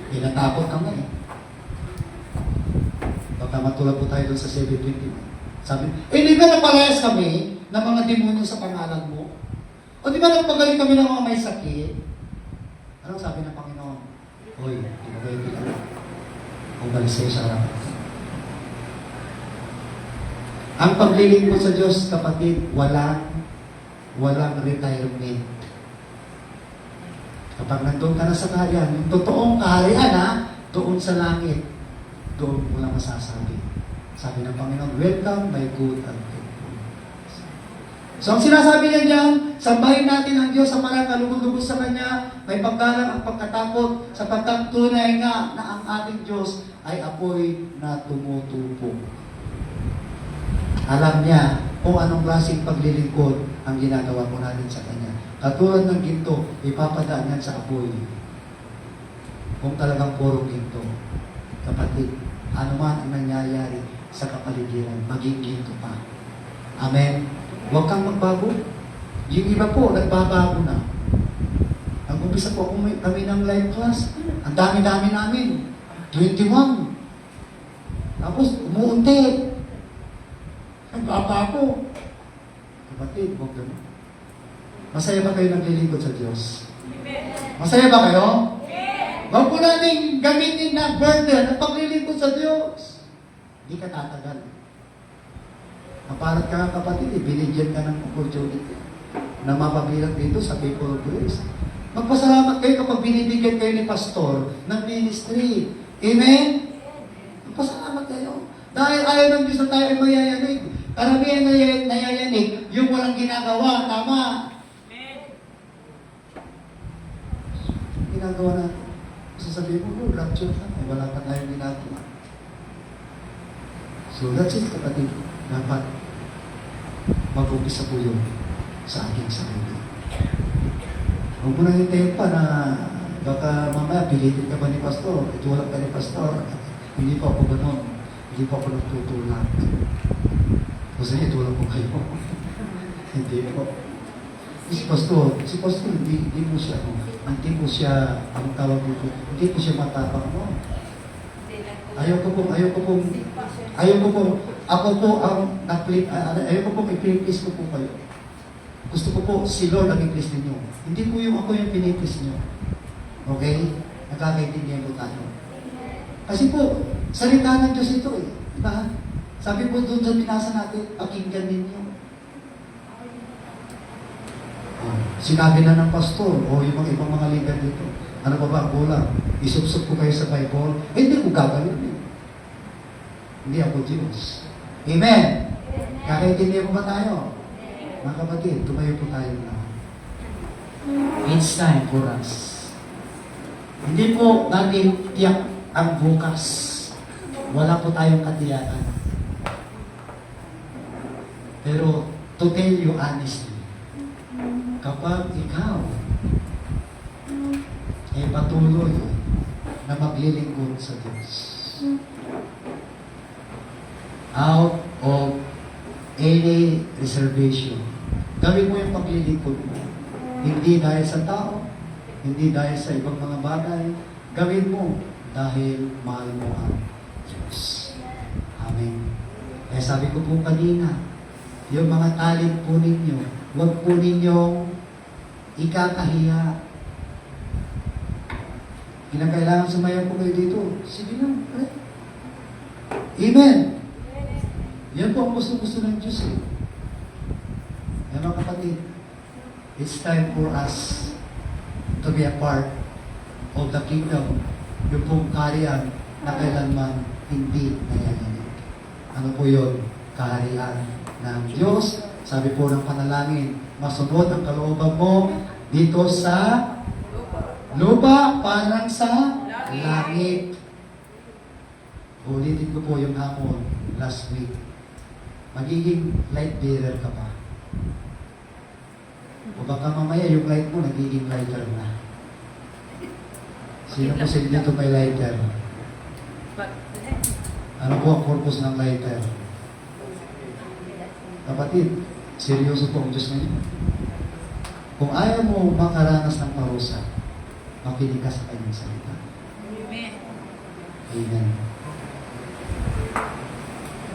Inatakot ka nga eh. Baka matulad po tayo doon sa 7:21. Sabi, di ba napalayas kami ng mga demonyo sa pangalan mo? O di ba nagpagaling kami ng mga may sakit? Anong sabi ng Panginoon? Hoy, di ba kayo pinala? Umalis kayo sa harap. Ang paglilingkod sa Diyos, kapatid, walang retirement. Kapag nandun ka na sa kaharian, yung totoong kaharian doon sa langit. doon mo lang masasabi. Sabi ng Panginoon, welcome my good and faithful. So ang sinasabi niya diyan, sambahin natin ang Diyos sa parang kalugod-lugod sa Kanya, may paggalang ang pagkatakot, sapagkat tunay nga na ang ating Diyos ay apoy na tumutupo. Alam niya kung anong klaseng paglilingkod ang ginagawa po natin sa Kanya. Katulad ng ginto, ipapadaan yan sa apoy. Kung talagang puro ginto. Kapatid, ano man ang nangyayari sa kapaligiran, maging ginto pa. Amen? Huwag kang magbago. Yung iba po, nagbabago na. Ang umpisa po kami ng live class, ang dami-dami namin. 21. Tapos, umuunti. Nagbabago. Kapatid, huwag ganun. Masaya ba kayo naglilingkod sa Diyos? Masaya ba kayo? Huwag po natin gamitin na burden ang paglilingkod sa Diyos. Hindi ka tatagal. Kaparat ka kapatid, binigyan ka ng opportunity na mapabilang dito sa people of grace. Magpasalamat kayo kapag binibigyan kayo ni pastor ng ministry. Amen? Magpasalamat kayo. Dahil ayaw ng Diyos na tayo ay mayayanig. Karamihan na nayayanig, yung walang ginagawa, tama. Ginagawa natin. Sasabihin mo, rapture na, wala pa tayong ginagawa. So that's it, kapatid. Dapat mag-umpisa po yun sa aking sarili. Huwag mo nang hintayin pa na baka mamaya pilitin ka ba ni pastor, itulak ka ni pastor. Hindi pa ako ganun. Hindi pa ako nagtutulak. Kasi itulak ko kayo. Hindi po. Si pastor, hindi mo siya, ang tawag dito, hindi po siya matapang mo. Ayaw ko pong, ako po ang ayaw ko pong i-please ko po kayo. Gusto ko po si Lord ang i-please ninyo. Hindi po yung ako yung piniplease nyo. Okay? Nakakaintindihan po tayo. Kasi po, salita ng Diyos ito eh. Diba? Sabi po doon sa binasa natin, pakinggan ninyo. Sinabi na ng pastor o yung mga ibang mga leader dito, ano pa ba ang kulang? Isubsob ko kayo sa Bible? Hindi ko gagawin eh. Hindi ako Diyos. Amen? Kakaintindihan mo ba tayo? Mga kapatid, tumayo po tayo na. It's time for us. Hindi po natin tiyak ang bukas. Wala po tayong katiyakan. Pero, to tell you honestly, kapag ikaw ay patuloy na maglilingkod sa Diyos, out of any reservation, gawin mo yung paglilingkod mo. Hindi dahil sa tao, hindi dahil sa ibang mga bagay, gawin mo dahil mahal mo ang Diyos. Amen. Kaya sabi ko po kanina, yung mga talent po ninyo, huwag po ninyong ikakahiya. Kinakailangan sumayaw po kayo dito. Sige lang. Amen. Yan po ang gusto-gusto ng Diyos eh. Yan mga kapatid, it's time for us to be a part of the kingdom. Yung pong kaharian na kailanman hindi nayayanig. Ano po yun? Kaharian ng Diyos. Sabi po ng panalangin, masunod ang kalooban mo dito sa lupa parang sa langit. Ulitin ko po yung hamon last week. Magiging light bearer ka pa. O baka mamaya yung light mo nagiging lighter na. Sino po sila dito may lighter? Ano po ang purpose ng lighter? Kapatid, seryoso po ang Diyos ngayon. Kung ayaw mo makaranas ng parusa, makinig ka sa kanyang salita. Amen. Amen.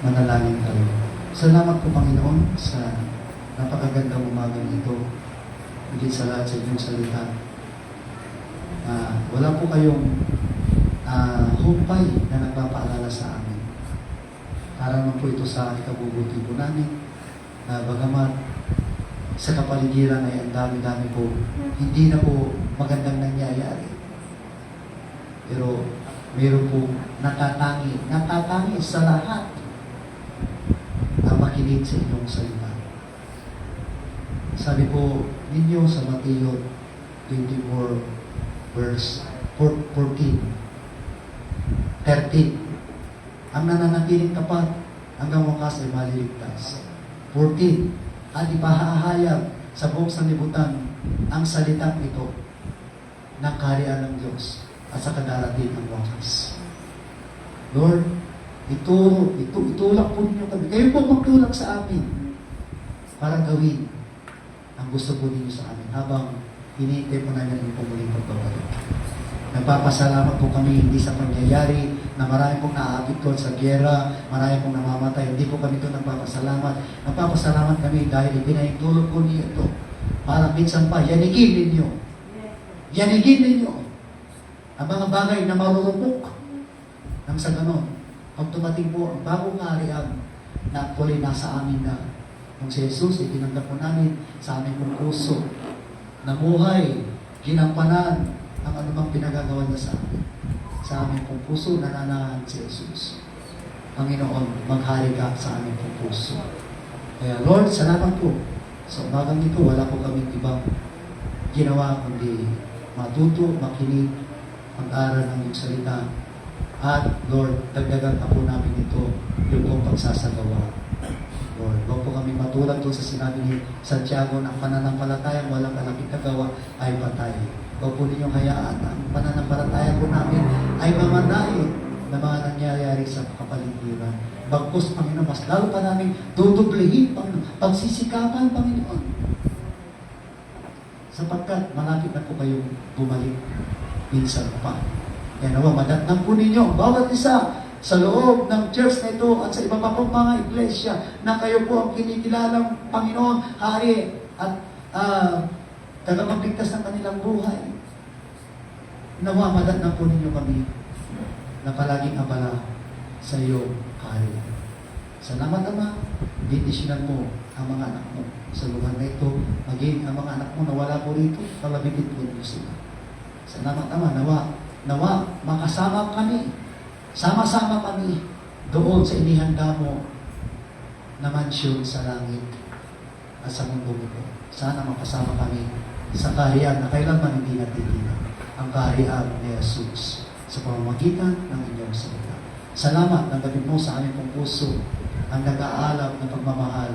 Manalangin tayo. Salamat po, Panginoon, sa napakagandang umagang ito. Higit sa lahat sa inyong salita. Wala po kayong humpay na nagpapaalala sa amin. Para naman po ito sa ikabubuti po namin. Bagamat sa kapaligiran ay ang dami-dami po, hindi na po magandang nangyayari. Pero meron po nakatangi sa lahat na makinig sa inyong salita. Sabi po ninyo sa Mateo 24 verse 14, 13, ang nananatiling tapat hanggang wakas ay maliligtas. 14, at ipahahayag sa buong sanlibutan ang salitang ito ng kaharian ng Diyos at sa kadarating ang wakas. Lord, itulak po ninyo kami. Kayo po magtulak sa amin para gawin ang gusto po ninyo sa amin habang hinihintay po namin ang pumuling pagbabalik. Nagpapasalamat po kami hindi sa pangyayari na marami pong naaapektuhan sa gyera, marami pong namamatay. Hindi po kami ito nagpapasalamat. Nagpapasalamat kami dahil ipinahintulog po niyo ito para minsan pa yanigin ninyo. Yanigin ninyo ang mga bagay na marurupok. Nang sa ganon, pag tumating po ang bagong kaharian na actually nasa amin na kung si Jesus, itinanggap po namin sa aming pong puso, namuhay, ginampanan ang anumang pinagagawa niya sa amin. Sa aming pong puso, nananahan si Jesus. Panginoon, maghari ka sa aming pong puso. Kaya Lord, salamat po. Sa umagang ito, wala po kaming ibang ginawa kundi matuto, makinig, mag-aral ng iyong salita. At Lord, dagdagan pa po namin ito yung pong pagsasagawa. Lord, huwag po kami matulad doon sa sinabi ni Santiago na ang pananampalatayang walang kalapit na gawa ay patay. Huwag po ninyong hayaan ang pananampalataya po namin ay mamanahin na mga nangyayari sa kapaligiran. Bagkus, Panginoon, mas lalo pa namin dudublihin, Panginoon, pagsisikapan, Panginoon. Sapagkat malapit na po kayong bumalik minsan pa. Kaya nawa, madatnang po ninyo, bawat isa sa loob ng church na ito at sa iba pa pong mga iglesia na kayo po ang kinikilalang Panginoon, Hari at tagapagligtas ng kanilang buhay. Nawa, madatnang po ninyo kami na palaging abala sa iyo, Hari. Salamat, Ama. Bendisyonan mo ang mga anak mo sa lugar na ito. Maging ang mga anak mo na wala po rito, palabigin po ninyo sila. Salamat, Ama. Nawa, makasama kami. Sama-sama kami doon sa inihanda mo na mansyon sa langit at sa mundo ito. Sana makasama kami sa kaharian na kailanman hindi natigilan. Ang kaharian ni Jesus sa pamamagitan ng inyong salita. Salamat ng gabi mo sa aming pong puso ang nag-aalab ng pagmamahal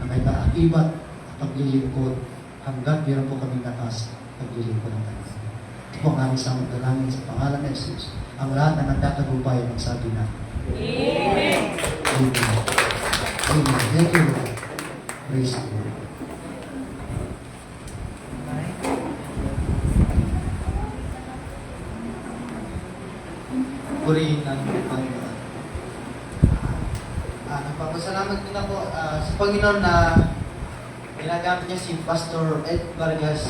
na may kaakibat at paglilingkod hanggang meron po kami nakas paglilingkod ng Panginoon. Ito po ang aming samang dalangin sa pangalan ng Jesus. Ang lahat na nagtatagumpay ang sabi na. Amen. Amen. Amen. Thank you, Lord. Praise the Lord. Purihin natin ang Panginoon. Nagpapasalamat din ako sa Panginoon na ginagamit niya si Pastor Ed Vargas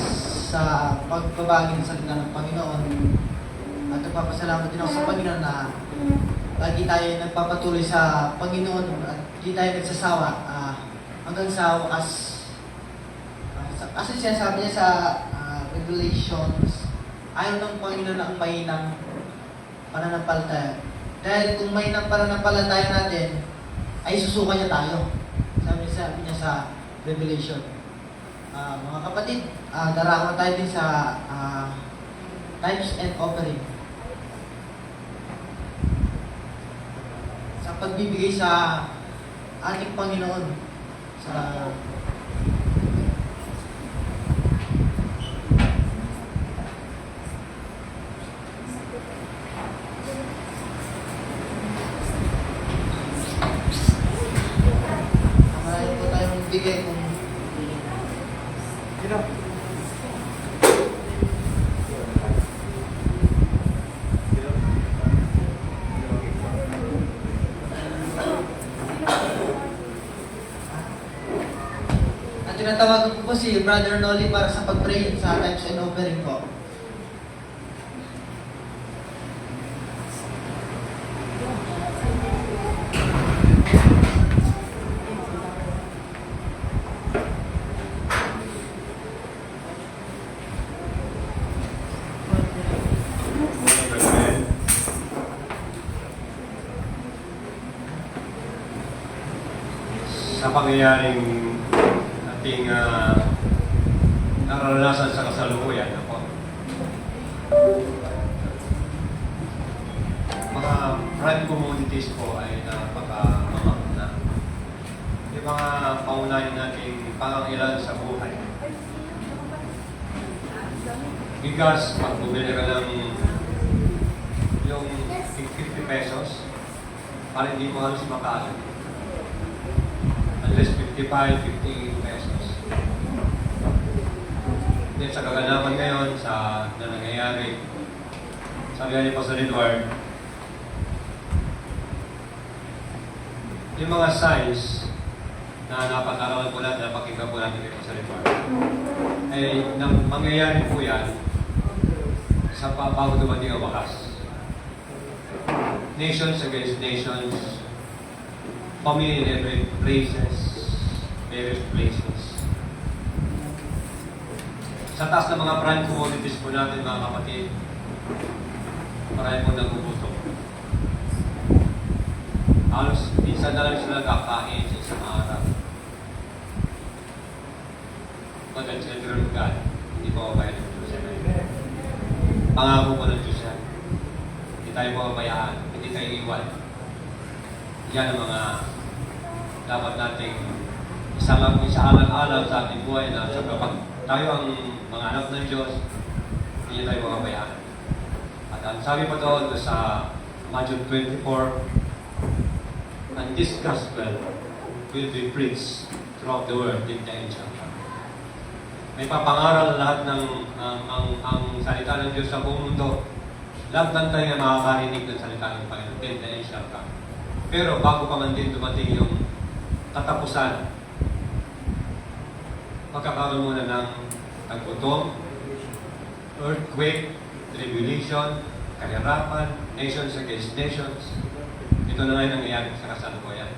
sa pagbabagin sa salita ng Panginoon. At nagpapasalamat din ako sa Panginoon na lagi tayo nagpapatuloy sa Panginoon at hindi tayo nagsasawa hanggang sa wakas. Kasi sinasabi niya sa Revelations, ayaw ng Panginoon na ang mahinang pananampalataya. Dahil kung mahinang pananampalataya natin, ay susukan niya tayo. Sabi niya sa Revelation. Mga kapatid, darawan tayo din sa tithes and offering. Sa pagbibigay sa ating Panginoon sa marami po tayong bigay kung tinatawagan ko po si Brother Nolly para sa pag-pray sa tithes and offering po. pangyayaring ating nararanasan sa kasalukuyan. Ako. Mga prime communities po ay napaka-mamak na. Yung mga paunahin nating pangangailangan sa buhay. Bigas, pag bumili ka ng yung 50 pesos, para hindi mo halos makain. Unless 55, 58 pesos. Then sa kaganapan ngayon, sa na nangyayari, sabi ni Pastor Edward, yung mga signs na napag-aralan po natin, napakinggan po natin kay Pastor Edward, ay mangyayari po yan sa bago dumating ang wakas. Nations against nations, family in every various places. Sa taas ng mga prime commodities po natin, mga kapatid, marami po nagugutom. Halos minsan na lang sila kakain sa isang araw. But the children of God, hindi po kabayan ng Diyos yan. Pangako po ng Diyos yan. Hindi tayo mababayaan, hindi tayo iwan. Yan ang mga dapat nating isaalang-alang sa ating buhay na sa kapag tayo ang mga anak ng Diyos, hindi tayo mababayaan. At ang sabi pa doon sa Matthew 24, and this gospel will be preached throughout the world in the end time. May papangaral lahat ng ang salita ng Diyos sa buong mundo. Lahat ng tayo ay makakarinig ng salita ng Panginoon. Then the end shall come. Pero bago pa man din dumating yung katapusan, magkakaroon muna ng taggutom, earthquake, tribulation, kahirapan, nations against nations. Ito na ngayon nangyayari sa kasalukuyan.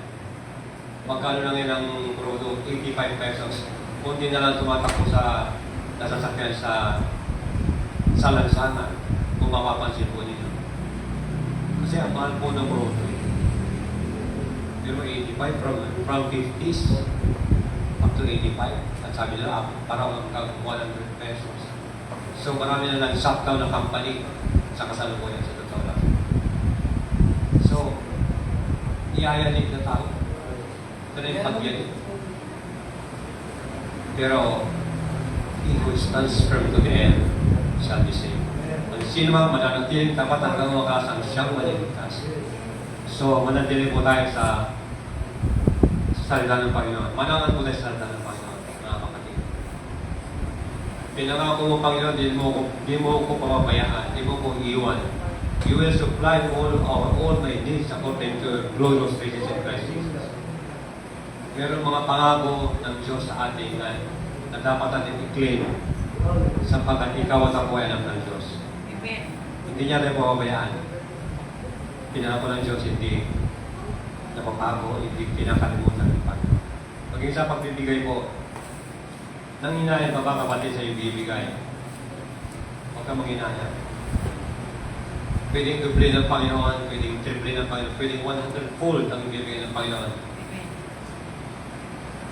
Magkano na ngayon ang crudo? 85 pesos. Kunti na lang tumatakbo sa nasasakyan sa lansangan, kung mapapansin po ninyo. Kasi ang mahal po ng crudo. Pero 85 from 50s up to 85. At sabi nila, parang hanggang 100 pesos. So marami na nag-shutdown ng company sa kasalukuyan sa totoo lang. So, iayanig na tayo. Ito na yung pagyanig. Pero, he who stands firm to the end shall be saved. Ang sino mang mananatiling tapat hanggang wakas ang siyang maliligtas. So, manatili po tayo sa salita ng Panginoon. Manangan po tayo sa salita ng Panginoon, mga kapatid. Pinangako mo, Panginoon, di mo ko pababayaan, di mo ko iiwan. You will supply all my needs according to glorious riches in Christ Jesus. Meron mga pangako ng Diyos sa ating na dapat natin i-claim sapagkat ikaw at ako ay anak ng Diyos. Amen. Hindi niya tayo pababayaan. Pinangako ng Diyos, hindi napapako, hindi pinakalimutan ng Panginoon. Maging sa pagbibigay po, nang hinayang ka ba kapatid sa iyong bibigay? Huwag ka manghinayang. Pwedeng doble ng Panginoon, pwedeng triple ng Panginoon, pwedeng 100-fold ang ibibigay ng Panginoon.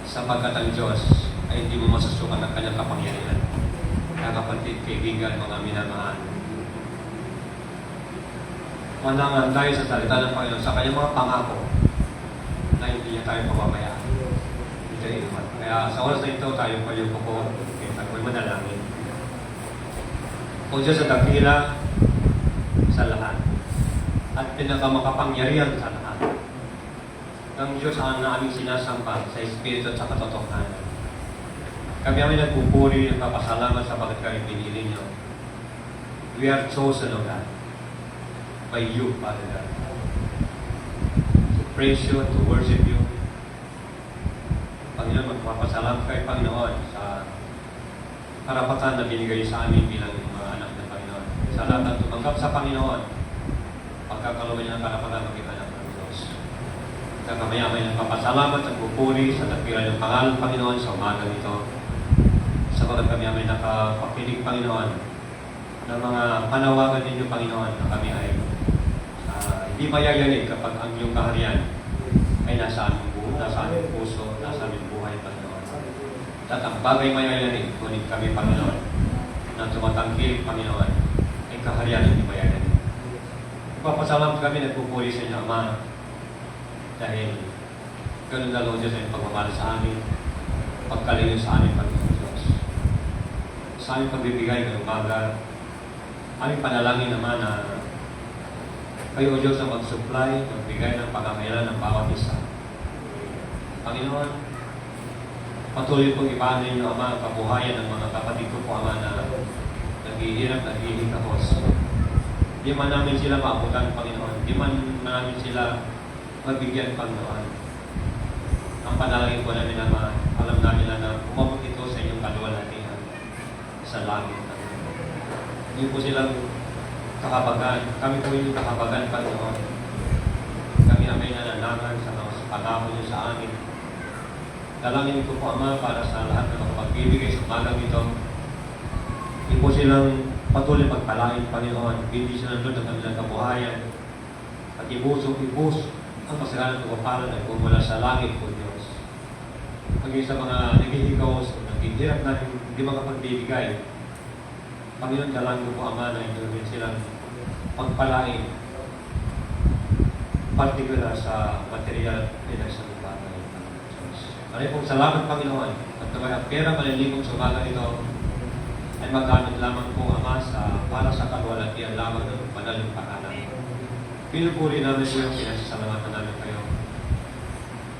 Sapagkat ang Diyos ay hindi mo masasukan ang kanyang kapangyarihan. Kaya kapatid, kaibigan, mga minamahal. Manangan tayo sa salita ng Panginoon sa kanyang mga pangako na hindi niya tayo pababayaan. Kaya sa oras na ito, tayo pa yung po tayo'y manalangin. O Diyos sa dakila sa lahat at pinakamakapangyarihan sa lahat ng Diyos ang aming sinasamba sa Espiritu at sa katotohanan. Kami aming nagpupuri at papasalamat sapagkat kami pinili niyo. We are chosen of God by you, Father God. To praise you, to worship you. Panginoon, magpapasalamat kay Panginoon sa karapatan na binigay sa amin bilang mga anak ng Panginoon. Sa lahat ng tumanggap sa Panginoon, pagkakaroon ng karapatan maging anak ng Diyos. Kaya kamay-amay nagpapasalamat at pupuri sa dakila ng pangalan ng Panginoon sa umaga nito. Sabagat kami-amay nakapakinig, Panginoon, ng mga panawagan ninyo, Panginoon, na kami ay hindi mayayanig kapag ang iyong kaharian ay nasa aming buo, nasa aming puso, nasa At ang bagay mayayanin, ngunit kami, Panginoon, na tumatangkil, Panginoon, ay kaharian ng mayayanin. Ipapasalamat kami, nagpupuli sa inyo, Ama, dahil ganun na Lord Diyos ay pagmamahal sa amin, pagkalingin sa amin, Panginoon Diyos. Sa aming pagbibigay ng umaga, aming panalangin naman na kayo, O Diyos, ang mag-supply, magbigay ng pangangailangan ng bawat isa. Panginoon, patuloy pong ipanin niyo, Ama, ang kabuhayan ng mga kapatid ko po, Ama, na naghihirap, naghihikahos. Di man namin sila maabutan, Panginoon. Di man namin sila mabigyan, Panginoon. Ang panalangin po namin, Ama, alam namin na umabot ito sa inyong kaluwalhatian sa langit. Hindi po silang kakabagan. Kami po yung kakabagan, Panginoon. Kami amay nananangan sa mga pangako niyo sa amin. Dalangin ko po, Ama, para sa lahat ng mga pagbibigay sa umagang ito. Hindi po silang patuloy pagpalain, Panginoon. Hindi sila nandun ng kanilang kabuhayan. At ibus ang kasalanan ng kapalan ay bumula sa langit po, Diyos. Paging sa mga naghihikaos o naghihirap natin hindi makapagbibigay, Panginoon, dalangin ko po, Ama, na hindi rin silang pagpalain, particular sa material nila sa lupa. Maraming pong salamat, Panginoon, at naman ang pera malilibog sa umaga ito ay magamit lamang po, Ama, para sa kaluwalhatian lamang ng banal ng pangalan. Pinupuri namin po yung pinasasalamatan namin kayo.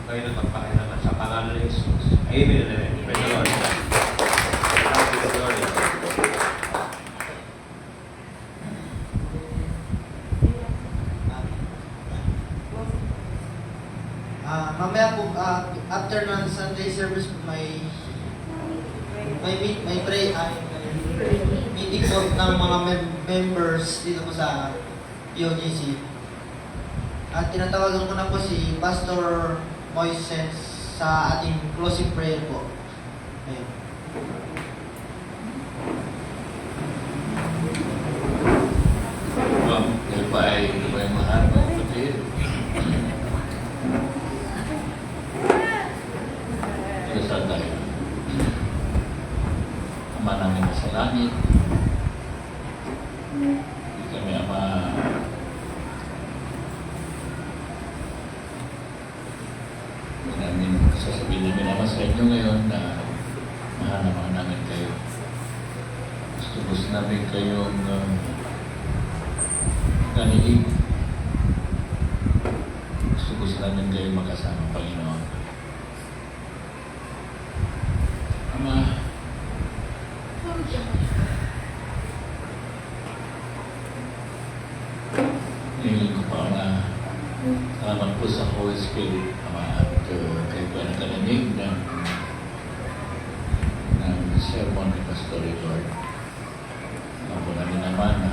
Kayo na magpakailangan sa pangalan ni Jesus. Amen and amen. Praise the Lord. Praise the Lord. Mamaya po, after ng Sunday service po, may meeting po ng mga members dito po sa POGC. At tinatawagan ko na po si Pastor Moises sa ating closing prayer po. Ayan. Kayo pa ay mahal, mga kapatid. Dasal tayo. Ama namin sa langit, hindi kami, Ama, namin sasabihin namin, Ama, sa inyo ngayon na mahal na mahal namin kayo. Gusto namin kayong ganiig. Gusto namin kayong magkasama, Panginoon. Ama, hinihiling ko pa na salamat po sa Holy Spirit, Ama, at kayo po ay nakalanig ng sermon ni Pastor Lord. Alam po namin naman na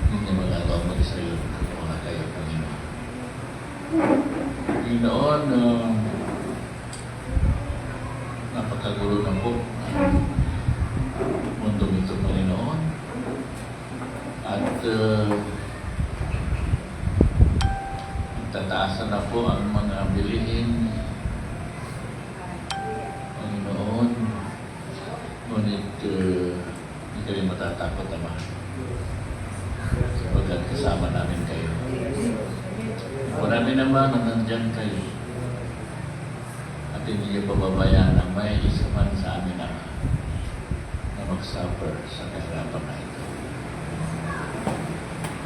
hindi magagawa mag-isayo kung mga kayo, Panginoon. Panginoon, napakagulo na po ang mundo nito, Panginoon. At tataasan na po ang mga bilihin, Panginoon. Ngunit hindi kayo matatakot, Ama, sapagkat kasama namin kayo. Marami naman na nandyan kayo at hindi niyo pababayaan ang may isa man sa amin, Ama, na mag-suffer sa kahirapan na ito.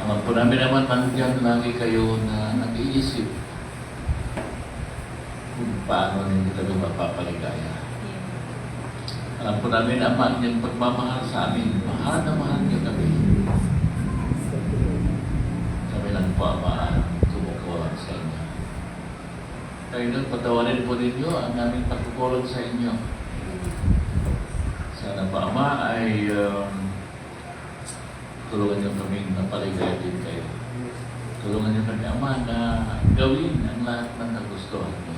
Alam po namin naman, nandyan lagi kayo na nag-iisip kung paano hindi kami mapapaligaya. Alam po namin, Ama, yung pagmamahal sa amin, mahal na mahal niyo kami. Kami lang po, Ama, tumukulang sa inyo. Kayo nun, patawarin po ninyo ang aming pagkukulong sa inyo. Sana pa, Ama, ay tulungan niyo kaming napaligaya din kayo. Tulungan niyo kami, Ama, na gawin ang lahat ng nagustuhan niyo.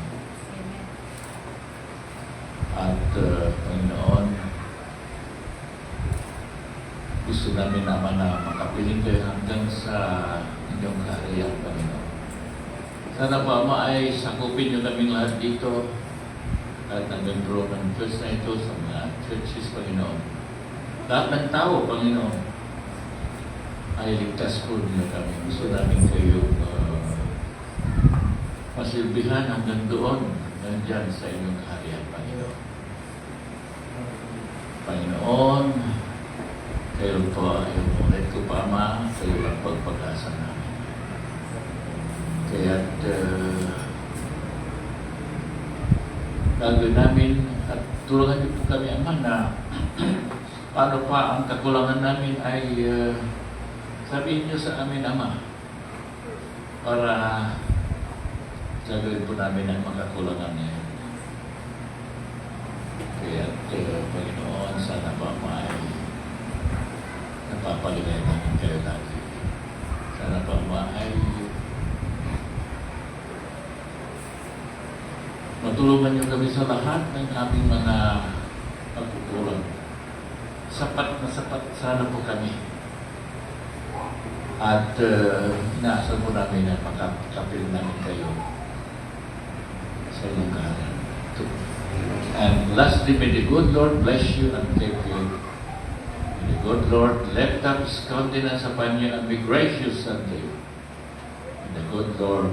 At Panginoon, gusto namin naman na makapiling kayo hanggang sa inyong kaharian, Panginoon. Sana po, Ama, ay sakupin niyo kaming lahat dito at ng membro ng church na ito sa mga churches, Panginoon. Lahat ng tao, Panginoon, ay ligtas po niyo kami. Gusto namin kayo masilbihan hanggang doon, nandyan sa inyong kaharian, Panginoon. Panginoon, kayo po ay umulit ko pa, Ama, kayo ang pagpag-asa namin. Kaya't gagawin namin at tulungan niyo po kami, Ama, na paano pa ang kakulangan namin ay sabihin niyo sa amin, Ama, para gagawin po namin ang mga kakulangan niya. Kaya't Panginoon, sana pa may napapaligay namin kayo lagi. Sana pa ay matulungan niyo kami sa lahat ng aming mga pagkukulang. Sapat na sapat sana po kami. At inaasahan po namin na makakapil namin kayo sa inyong kaharian. And lastly, may the good Lord bless you and keep you. May the good Lord lift up His countenance upon you and be gracious unto you. May the good Lord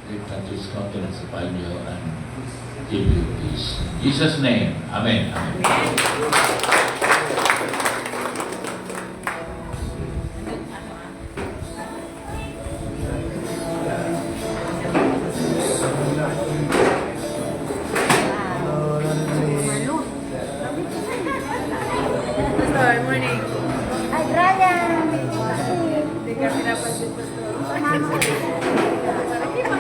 lift up His countenance upon you and give you peace. In Jesus' name, Amen. Amen. Pastor, morning. Ay, brother! Hindi ka pinapansin, Pastor. Kaya ka naman. Hindi ka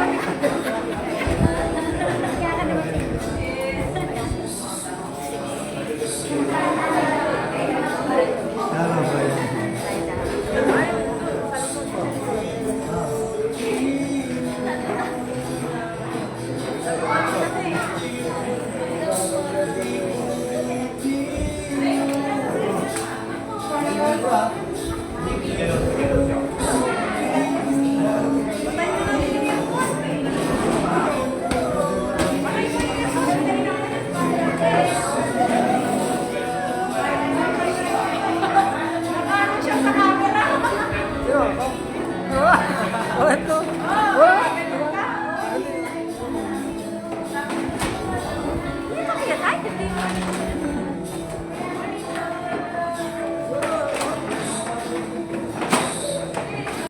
kaya tayo.